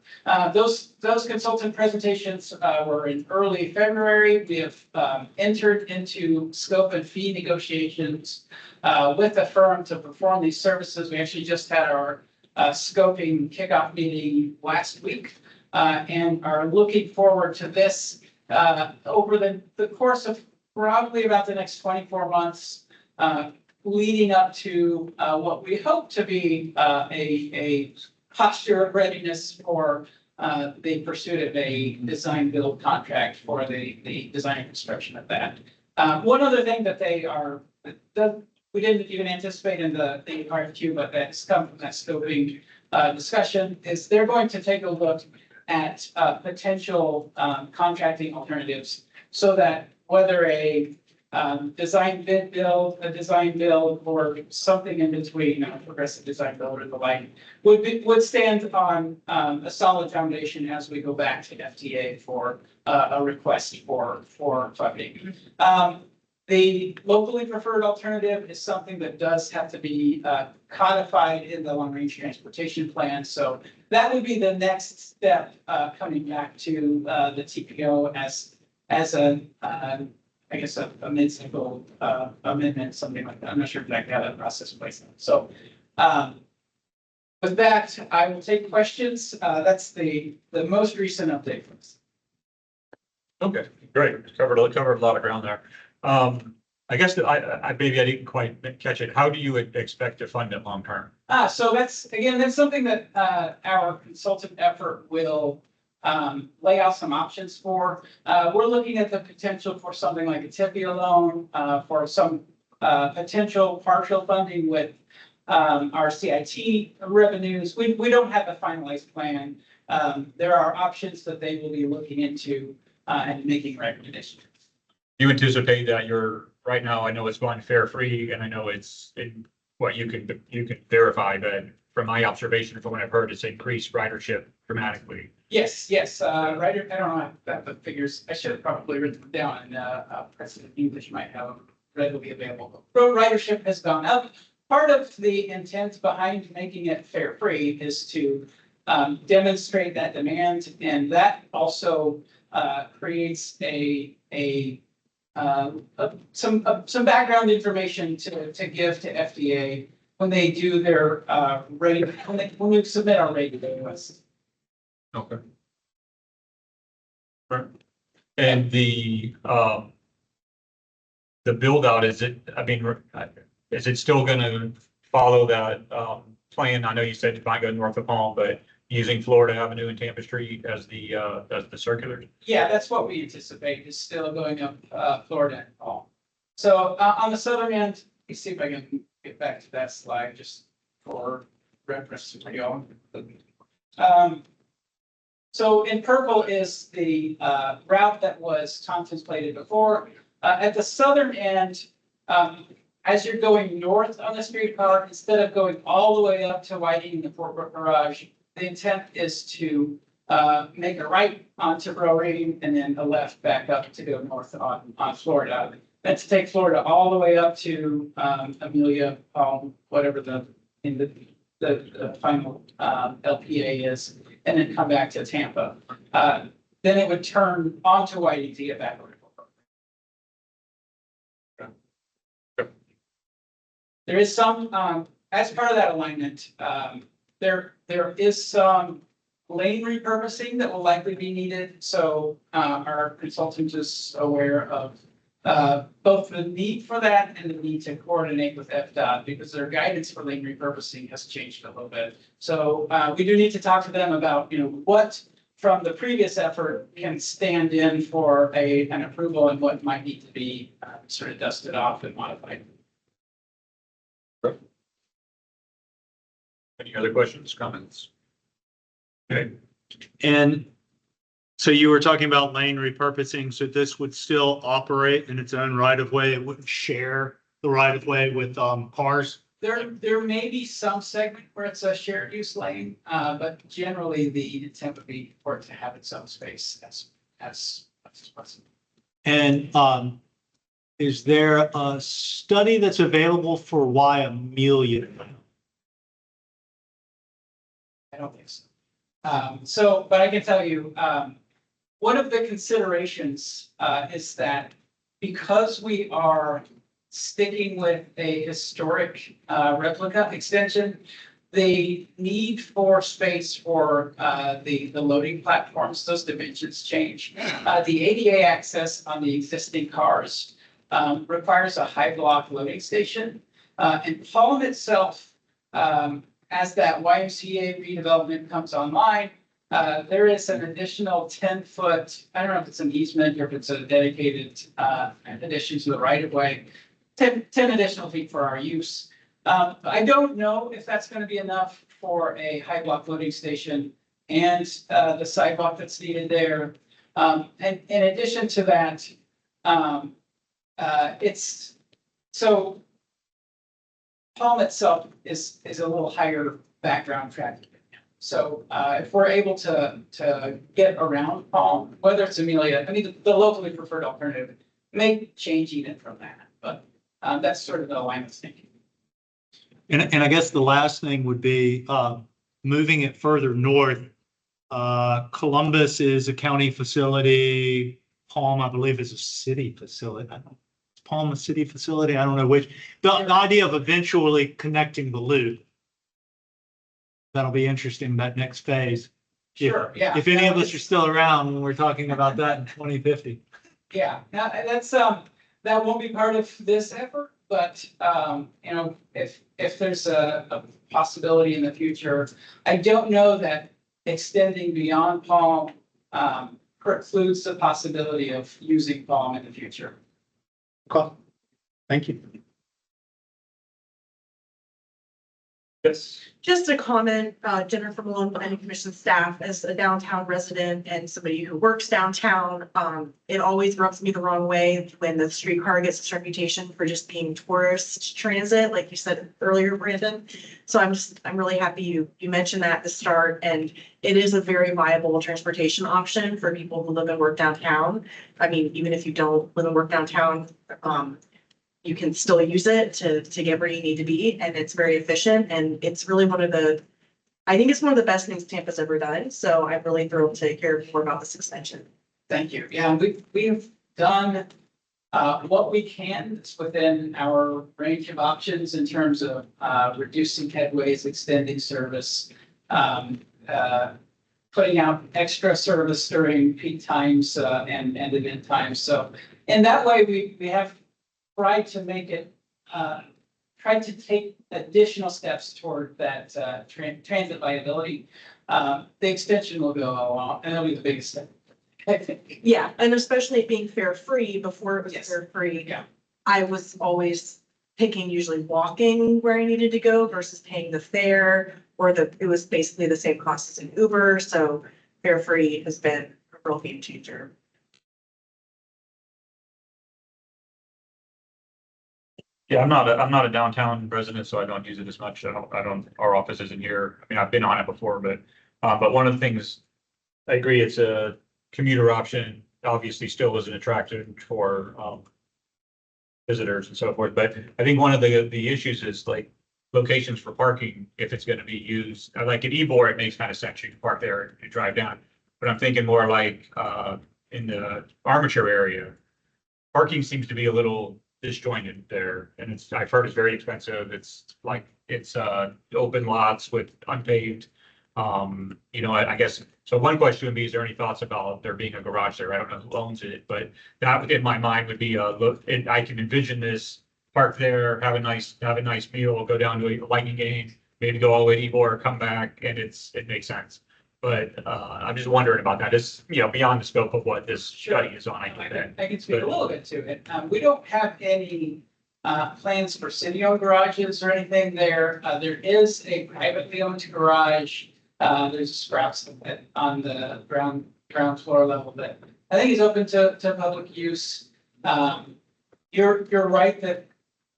S14: Those consultant presentations were in early February. We have entered into scope and fee negotiations with a firm to perform these services. We actually just had our scoping kickoff meeting last week and are looking forward to this over the course of probably about the next 24 months, leading up to what we hope to be a posture of readiness for the pursuit of a design build contract for the design and construction of that. One other thing that we didn't even anticipate in the RFQ, but that's come from that scoping discussion, is they're going to take a look at potential contracting alternatives so that whether a design bid build, a design build, or something in between, a progressive design build or the like, would stand on a solid foundation as we go back to FTA for a request for funding. The locally preferred alternative is something that does have to be codified in the long-range transportation plan. So that would be the next step coming back to the TPO as I guess a mid-cycle amendment, something like that. I'm not sure exactly how that process plays out. So with that, I will take questions. That's the most recent update from us.
S2: Okay, great. Covered a lot of ground there. I guess that I maybe I didn't quite catch it. How do you expect to fund it long term?
S14: So that's something that our consultant effort will lay out some options for. We're looking at the potential for something like a TIFIA loan, for some potential partial funding with our CIT revenues. We don't have a finalized plan. There are options that they will be looking into and making recommendations.
S2: You anticipate that right now, I know it's going fare free and I know you can verify that from my observation, from what I've heard, it's increased ridership dramatically.
S14: Yes, rider, I don't know, about the figures, I should have probably written them down and President English might have them readily available. Road ridership has gone up. Part of the intent behind making it fare free is to demonstrate that demand, and that also creates some background information to give to FDA when they do their rate, when we submit our rate request.
S2: Okay. Right. And the build out, is it still gonna follow that plan? I know you said you might go north of Palm, but using Florida Avenue and Tampa Street as the circular?
S14: Yeah, that's what we anticipate is still going up Florida and Palm. So on the southern end, let me see if I can get back to that slide just for reference for y'all. So in purple is the route that was contemplated before. At the southern end, as you're going north on the streetcar, instead of going all the way up to widening the Fort Brooke Garage, the intent is to make a right onto Roraine and then a left back up to go north on Florida. And to take Florida all the way up to Amelia, whatever the final LPA is, and then come back to Tampa. Then it would turn onto Whiting to get back over to Fort Brooke. There is some, as part of that alignment, there is some lane repurposing that will likely be needed. So our consultant is aware of both the need for that and the need to coordinate with FDOT because their guidance for lane repurposing has changed a little bit. So we do need to talk to them about, what from the previous effort can stand in for an approval and what might need to be sort of dusted off and modified.
S2: Any other questions, comments? Okay.
S5: And so you were talking about lane repurposing, so this would still operate in its own right of way. It wouldn't share the right of way with cars.
S14: There may be some segment where it's a shared use lane, but generally the intent would be for it to have its own space as possible.
S5: And is there a study that's available for why Amelia?
S14: I don't think so. But I can tell you, one of the considerations is that because we are sticking with a historic replica extension, the need for space for the loading platforms, those dimensions change. The ADA access on the existing cars requires a high block loading station. And Palm itself, as that YMCA redevelopment comes online, there is an additional 10-foot, I don't know if it's an easement or if it's a dedicated addition to the right of way, 10 additional feet for our use. I don't know if that's going to be enough for a high block loading station and the sidewalk that's needed there. And in addition to that, so Palm itself is a little higher background traffic. So if we're able to get around Palm, whether it's Amelia, I mean, the locally preferred alternative may change even from that, but that's sort of the alignment thinking.
S5: And I guess the last thing would be moving it further north. Columbus is a county facility. Palm, I believe, is a city facility. Is Palm a city facility? I don't know which. The idea of eventually connecting the loop. That'll be interesting, that next phase.
S14: Sure, yeah.
S5: If any of us are still around when we're talking about that in 2050.
S14: Yeah, now that's that won't be part of this effort, but if there's a possibility in the future, I don't know that extending beyond Palm precludes the possibility of using BOM in the future.
S5: Cool. Thank you.
S2: Yes.
S11: Just a comment, Jennifer Malone, Planning Commission staff, as a downtown resident and somebody who works downtown, it always rubs me the wrong way when the streetcar gets its reputation for just being tourist transit, like you said earlier, Brandon. So I'm really happy you mentioned that at the start, and it is a very viable transportation option for people who live and work downtown. I mean, even if you don't live and work downtown, you can still use it to get where you need to be, and it's very efficient, and it's really I think it's one of the best things Tampa's ever done, so I'm really thrilled to hear more about this extension.
S14: Thank you. Yeah, we've done what we can within our range of options in terms of reducing headways, extending service, putting out extra service during peak times and event times. So in that way, we have tried to make it, tried to take additional steps toward that transit viability. The extension will go along, and it'll be the biggest step. I think.
S11: Yeah, and especially it being fare free, before it was
S14: Yes.
S11: fare free.
S14: Yeah.
S11: I was always picking usually walking where I needed to go versus paying the fare, or it was basically the same cost as an Uber, so fare free has been a real game changer.
S2: Yeah, I'm not a downtown resident, so I don't use it as much. Our office isn't here. I mean, I've been on it before, but one of the things, I agree, it's a commuter option, obviously still isn't attractive for, visitors and so forth, but I think one of the issues is like locations for parking, if it's gonna be used, like at Ybor, it makes kind of sense, you can park there and drive down. But I'm thinking more like, in the Armature area, parking seems to be a little disjointed there, and I've heard it's very expensive. It's open lots with unpaved. I guess, so one question would be, is there any thoughts about there being a garage there? I don't know who owns it, but that in my mind would be and I can envision this, park there, have a nice meal, go down to a Lightning game, maybe go all the way to Ybor, come back, and it makes sense. But I'm just wondering about that. It's, beyond the scope of what this study is on.
S14: I can speak a little bit to it. We don't have any plans for city-owned garages or anything there. There is a privately owned garage. There's a Sprouts on the ground floor level that I think is open to public use. You're right that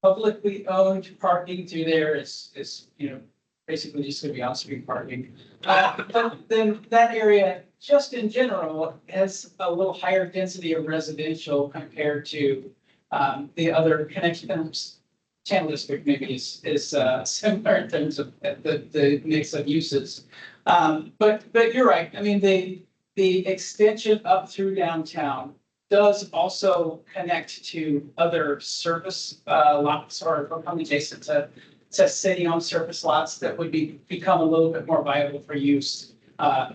S14: publicly owned parking through there is basically just gonna be on-street parking. But then that area, just in general, has a little higher density of residential compared to the other connections. Channel District maybe is similar in terms of the mix of uses. But you're right. I mean, the extension up through downtown does also connect to other service lots or come adjacent to city-owned surface lots that would become a little bit more viable for use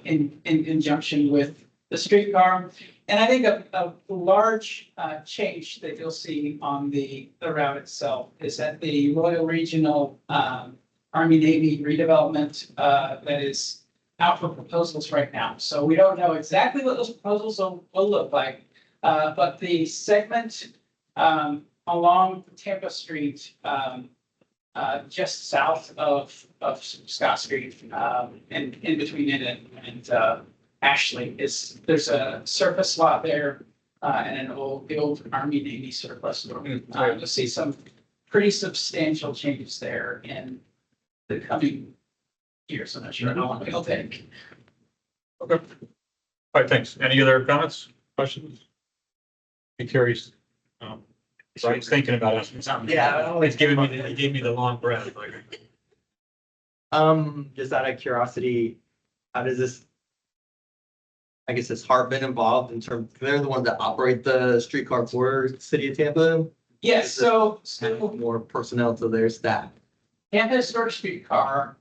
S14: in conjunction with the streetcar. And I think a large change that you'll see on the route itself is that the Royal Regional Army Navy redevelopment that is out for proposals right now. So we don't know exactly what those proposals will look like, but the segment along Tampa Street, just south of Scott Street, and in between it and Ashley there's a surface lot there, and the old Army Navy surplus. You'll see some pretty substantial changes there in the coming years. I'm not sure how long it'll take.
S2: Okay. All right, thanks. Any other comments, questions? Be curious. Brian's thinking about asking something.
S8: Yeah.
S2: He gave me the long breath.
S8: Just out of curiosity, how does this, I guess, has Hart been involved in terms, they're the ones that operate the streetcar for City of Tampa?
S14: Yes, so
S8: More personnel to their staff.
S14: Tampa Historic Streetcar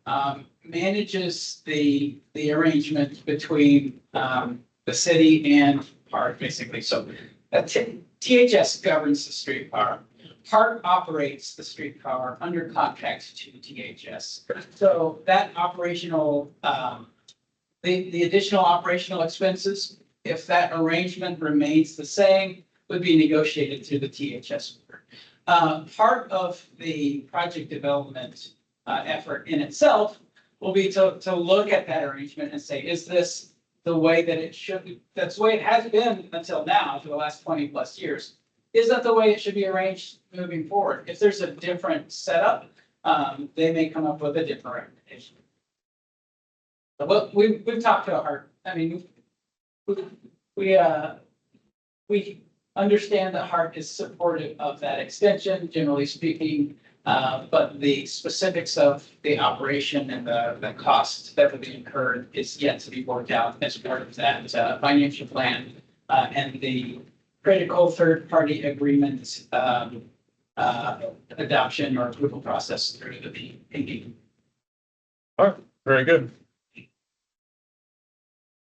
S14: manages the arrangement between the city and Hart, basically. So THS governs the streetcar. Hart operates the streetcar under contract to THS. So that operational, the additional operational expenses if that arrangement remains the same, would be negotiated through the THS. Part of the project development effort in itself will be to look at that arrangement and say, is this the way that it should be? That's the way it has been until now for the last 20+ years. Is that the way it should be arranged moving forward? If there's a different setup, they may come up with a different recommendation. But we've talked to Hart. I mean, we understand that Hart is supportive of that extension, generally speaking. But the specifics of the operation and the cost that would be incurred is yet to be worked out as part of that financial plan and the critical third-party agreement adoption or approval process through the PD.
S2: All right, very good.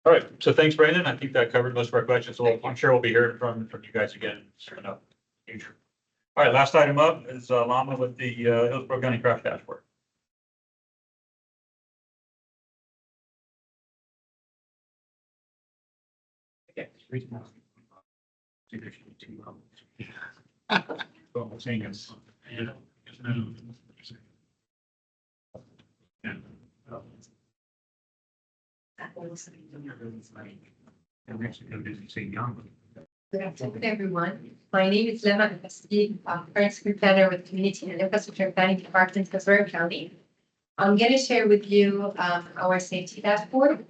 S2: All right, so thanks, Brandon. I think that covered most of our questions. So I'm sure we'll be hearing from you guys again soon enough. Future. All right, last item up is Lama with the Hillsborough County Crash Dashboard.
S14: Okay.
S7: Good afternoon, everyone. My name is Lema Al-Fassi. I'm current school planner with Community and Infrastructure Planning Department, Hillsborough County. I'm going to share with you our safety dashboard.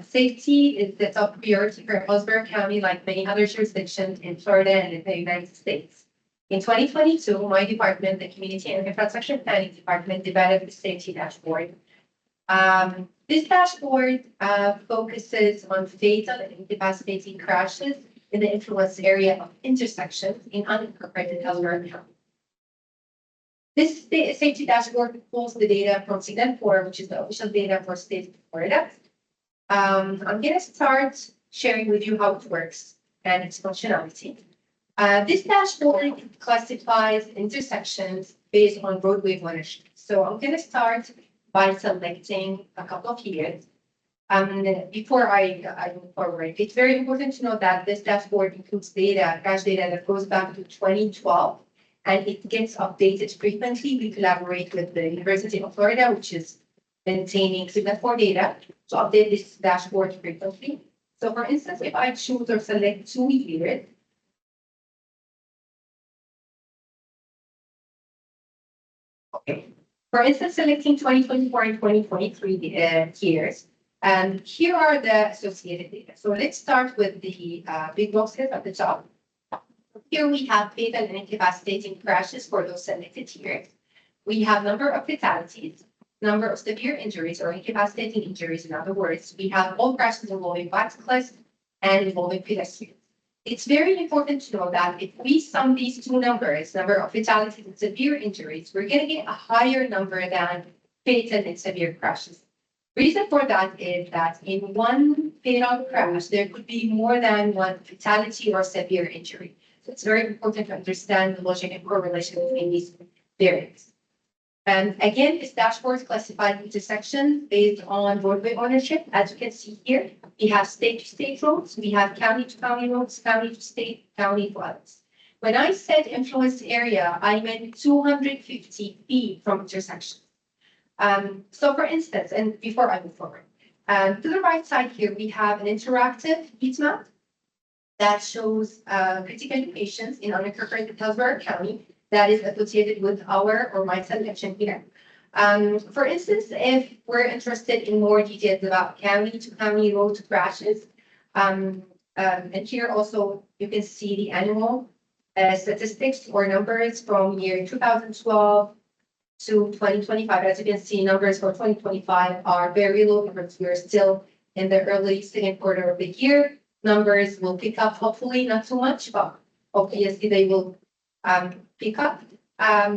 S7: Safety is the top priority for Hillsborough County, like many other jurisdictions in Florida and in the United States. In 2022, my department, the Community and Infrastructure Planning Department, developed the safety dashboard. This dashboard focuses on fatal and incapacitating crashes in the influence area of intersections in unincorporated Hillsborough County. This safety dashboard pulls the data from Signal-4, which is the official data for state of Florida. I'm going to start sharing with you how it works and its functionality. This dashboard classifies intersections based on roadway ownership. So I'm going to start by selecting a couple of years. Before I move forward, it's very important to know that this dashboard includes crash data that goes back to 2012, and it gets updated frequently. We collaborate with the University of Florida, which is maintaining Signal-4 data to update this dashboard frequently. So for instance, if I choose or select 2 years, okay. For instance, selecting 2024 and 2023 years, and here are the associated data. So let's start with the big boxes at the top. Here we have fatal and incapacitating crashes for those selected years. We have number of fatalities, number of severe injuries or incapacitating injuries. In other words, we have all crashes involving bicyclists and involving pedestrians. It's very important to know that if we sum these two numbers, number of fatalities and severe injuries, we're going to get a higher number than fatal and severe crashes. Reason for that is that in one fatal crash, there could be more than one fatality or severe injury. So it's very important to understand the logic and correlation between these variables. And again, this dashboard is classified into sections based on roadway ownership. As you can see here, we have state-to-state roads, we have county-to-county roads, county-to-state, county to others. When I said influence area, I meant 250 feet from intersection. So for instance, and before I move forward, to the right side here, we have an interactive heat map that shows critical locations in unincorporated Hillsborough County that is associated with our or my selection here. For instance, if we're interested in more details about county-to-county road crashes, and here also you can see the annual statistics or numbers from year 2012 to 2025. As you can see, numbers for 2025 are very low because we're still in the early second quarter of the year. Numbers will pick up, hopefully not too much, but obviously they will pick up.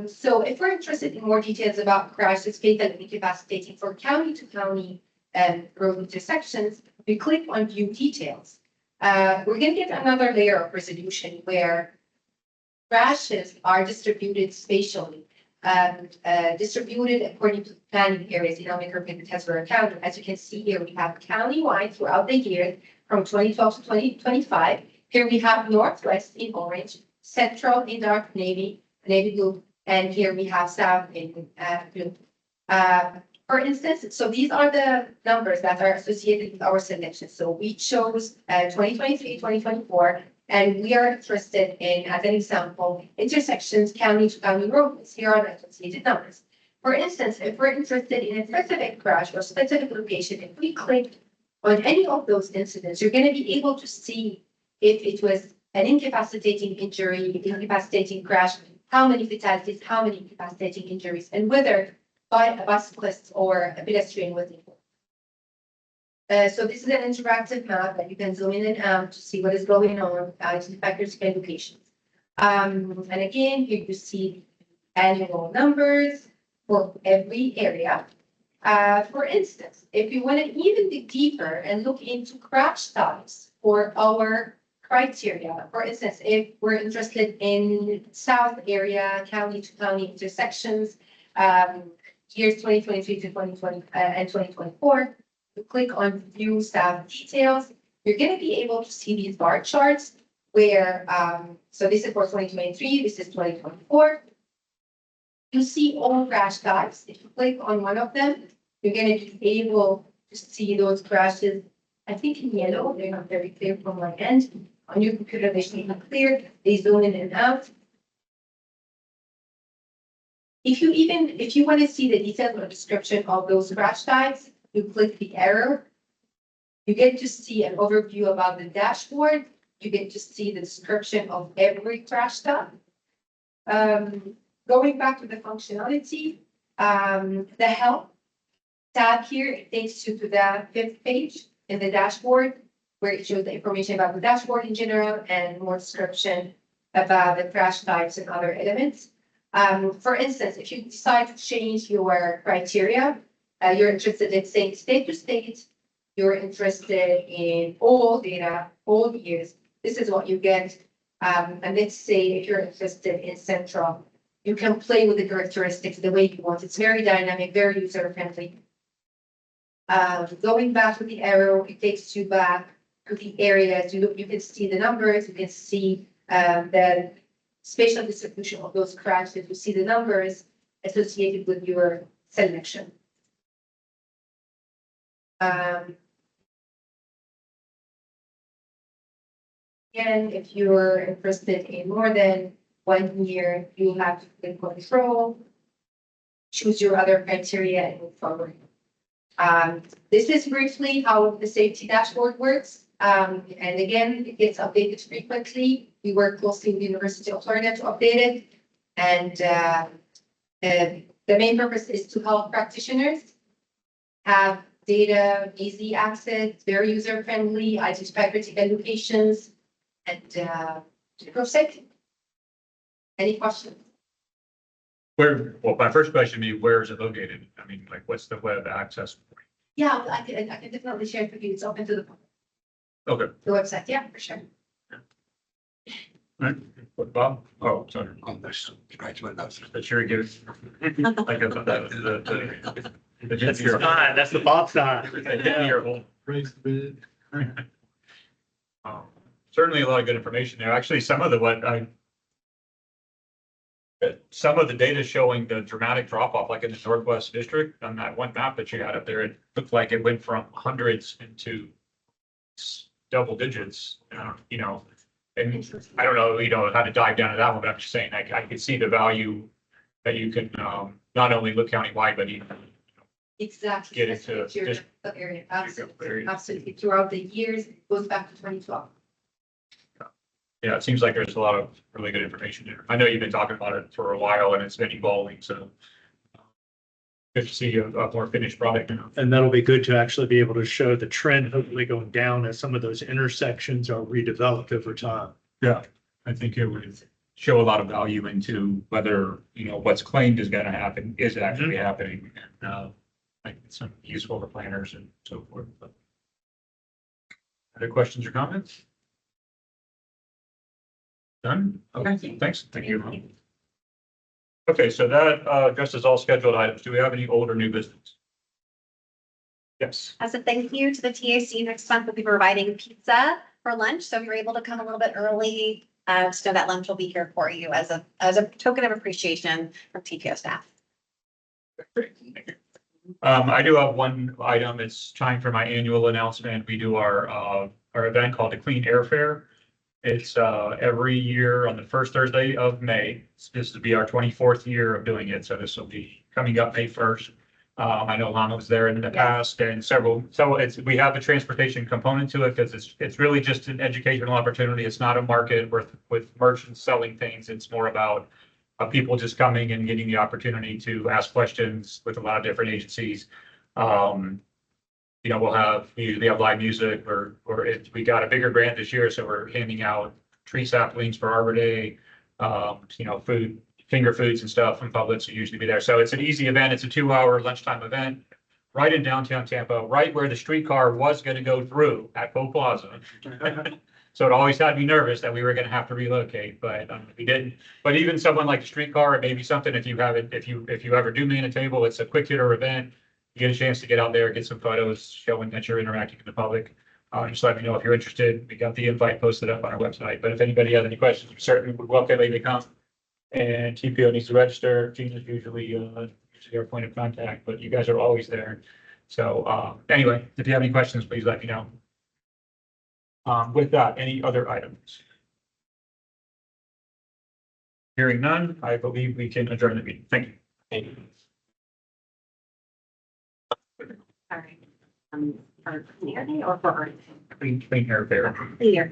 S7: So if we're interested in more details about crashes, fatal and incapacitating for county-to-county road intersections, we click on View Details. We're going to get another layer of resolution where crashes are distributed spatially. distributed according to planning areas in our microgrid Tesla County. As you can see here, we have countywide throughout the year from 2012 to 2025. Here we have Northwest in orange, Central in dark navy blue, and here we have South in blue. For instance, so these are the numbers that are associated with our selection. So we chose 2023, 2024, and we are interested in, as an example, intersections, county to county roads. Here are the associated numbers. For instance, if we're interested in a specific crash or specific location, if we click on any of those incidents, you're going to be able to see if it was an incapacitating injury, incapacitating crash, how many fatalities, how many incapacitating injuries, and whether by a bicyclist or a pedestrian was involved. So this is an interactive map that you can zoom in and out to see what is going on, identify critical locations. And again, here you see annual numbers for every area. For instance, if you want to even dig deeper and look into crash types for our criteria, for instance, if we're interested in South area, county to county intersections, years 2023 to 2020 and 2024, you click on view South details, you're going to be able to see these bar charts where, so this is for 2023, this is 2024. You see all crash types. If you click on one of them, you're going to be able to see those crashes, I think in yellow, they're not very clear from my end. On your computer, they should be clear, they zoom in and out. If you want to see the details or description of those crash types, you click the arrow. You get to see an overview about the dashboard. You get to see the description of every crash type. Going back to the functionality, the help tab here, it takes you to the 5th page in the dashboard, where it shows the information about the dashboard in general and more description about the crash types and other elements. For instance, if you decide to change your criteria, you're interested in saying state to state, you're interested in all data, all years, this is what you get. And let's say if you're interested in central, you can play with the characteristics the way you want. It's very dynamic, very user friendly. Going back to the arrow, it takes you back to the areas. You can see the numbers, you can see the spatial distribution of those crashes, you see the numbers associated with your selection. Again, if you're interested in more than 1 year, you have to click control, choose your other criteria and move forward. This is briefly how the safety dashboard works. And again, it gets updated frequently. We work closely with the University of Florida to update it. And the main purpose is to help practitioners have data, easy access, very user friendly, identify critical locations, and improve safety. Any questions?
S2: Well, my first question would be, where is it located? I mean, like, what's the web access point?
S7: Yeah, I can definitely share it with you. It's open to the public.
S2: Okay.
S7: The website, yeah, for sure.
S2: Right. What, Bob? Oh, sorry.
S6: On this, right, my notes.
S2: That's your gift. Like
S5: That's the sign, that's the Bob sign.
S2: Raise the bid. Certainly a lot of good information there. Actually, some of the data showing the dramatic drop off, like in the Northwest District, on that one map that you had up there, it looked like it went from hundreds into double digits, you know, and I don't know, how to dive down to that one, but I'm just saying, I could see the value that you can, not only look countywide, but even
S7: Exactly.
S2: get into
S7: Your
S2: just
S7: area. Absolutely. Absolutely. Throughout the years, it goes back to 2012.
S2: Yeah, it seems like there's a lot of really good information there. I know you've been talking about it for a while and it's been evolving, so good to see a more finished product now.
S5: And that'll be good to actually be able to show the trend hopefully going down as some of those intersections are redeveloped over time.
S2: Yeah, I think it would show a lot of value into whether, what's claimed is gonna happen, is actually happening. And I think it's useful for planners and so forth. But other questions or comments? Done? Okay, thanks. Thank you. Okay, so that addresses all scheduled items. Do we have any old or new business? Yes.
S4: As a thank you to the TAC, next month we'll be providing pizza for lunch. So if you're able to come a little bit early, just know that lunch will be here for you as a token of appreciation from TPO staff.
S2: Great, thank you. I do have one item. It's time for my annual announcement. We do our event called the Clean Air Fair. It's every year on the first Thursday of May. This will be our 24th year of doing it, so this will be coming up May 1st. I know Lana was there in the past and several, so we have a transportation component to it because it's really just an educational opportunity. It's not a market with merchants selling things. It's more about people just coming and getting the opportunity to ask questions with a lot of different agencies. We usually have live music we got a bigger grant this year, so we're handing out tree saplings for Arbor Day, food, finger foods and stuff from Publix will usually be there. So it's an easy event. It's a 2-hour lunchtime event right in downtown Tampa, right where the streetcar was going to go through at Poe Plaza. So it always had me nervous that we were going to have to relocate, but we didn't. But even someone like the streetcar, it may be something if you ever do man a table, it's a quick hitter event. You get a chance to get out there, get some photos showing that you're interacting with the public. Just let me know if you're interested. We got the invite posted up on our website, but if anybody has any questions, we certainly would welcome anybody to come. And TPO needs to register. Gina's usually our point of contact, but you guys are always there. So anyway, if you have any questions, please let me know. With that, any other items? Hearing none, I believe we can adjourn the meeting. Thank you.
S4: All right. For clear day or for
S2: Clean air fair.
S4: clear?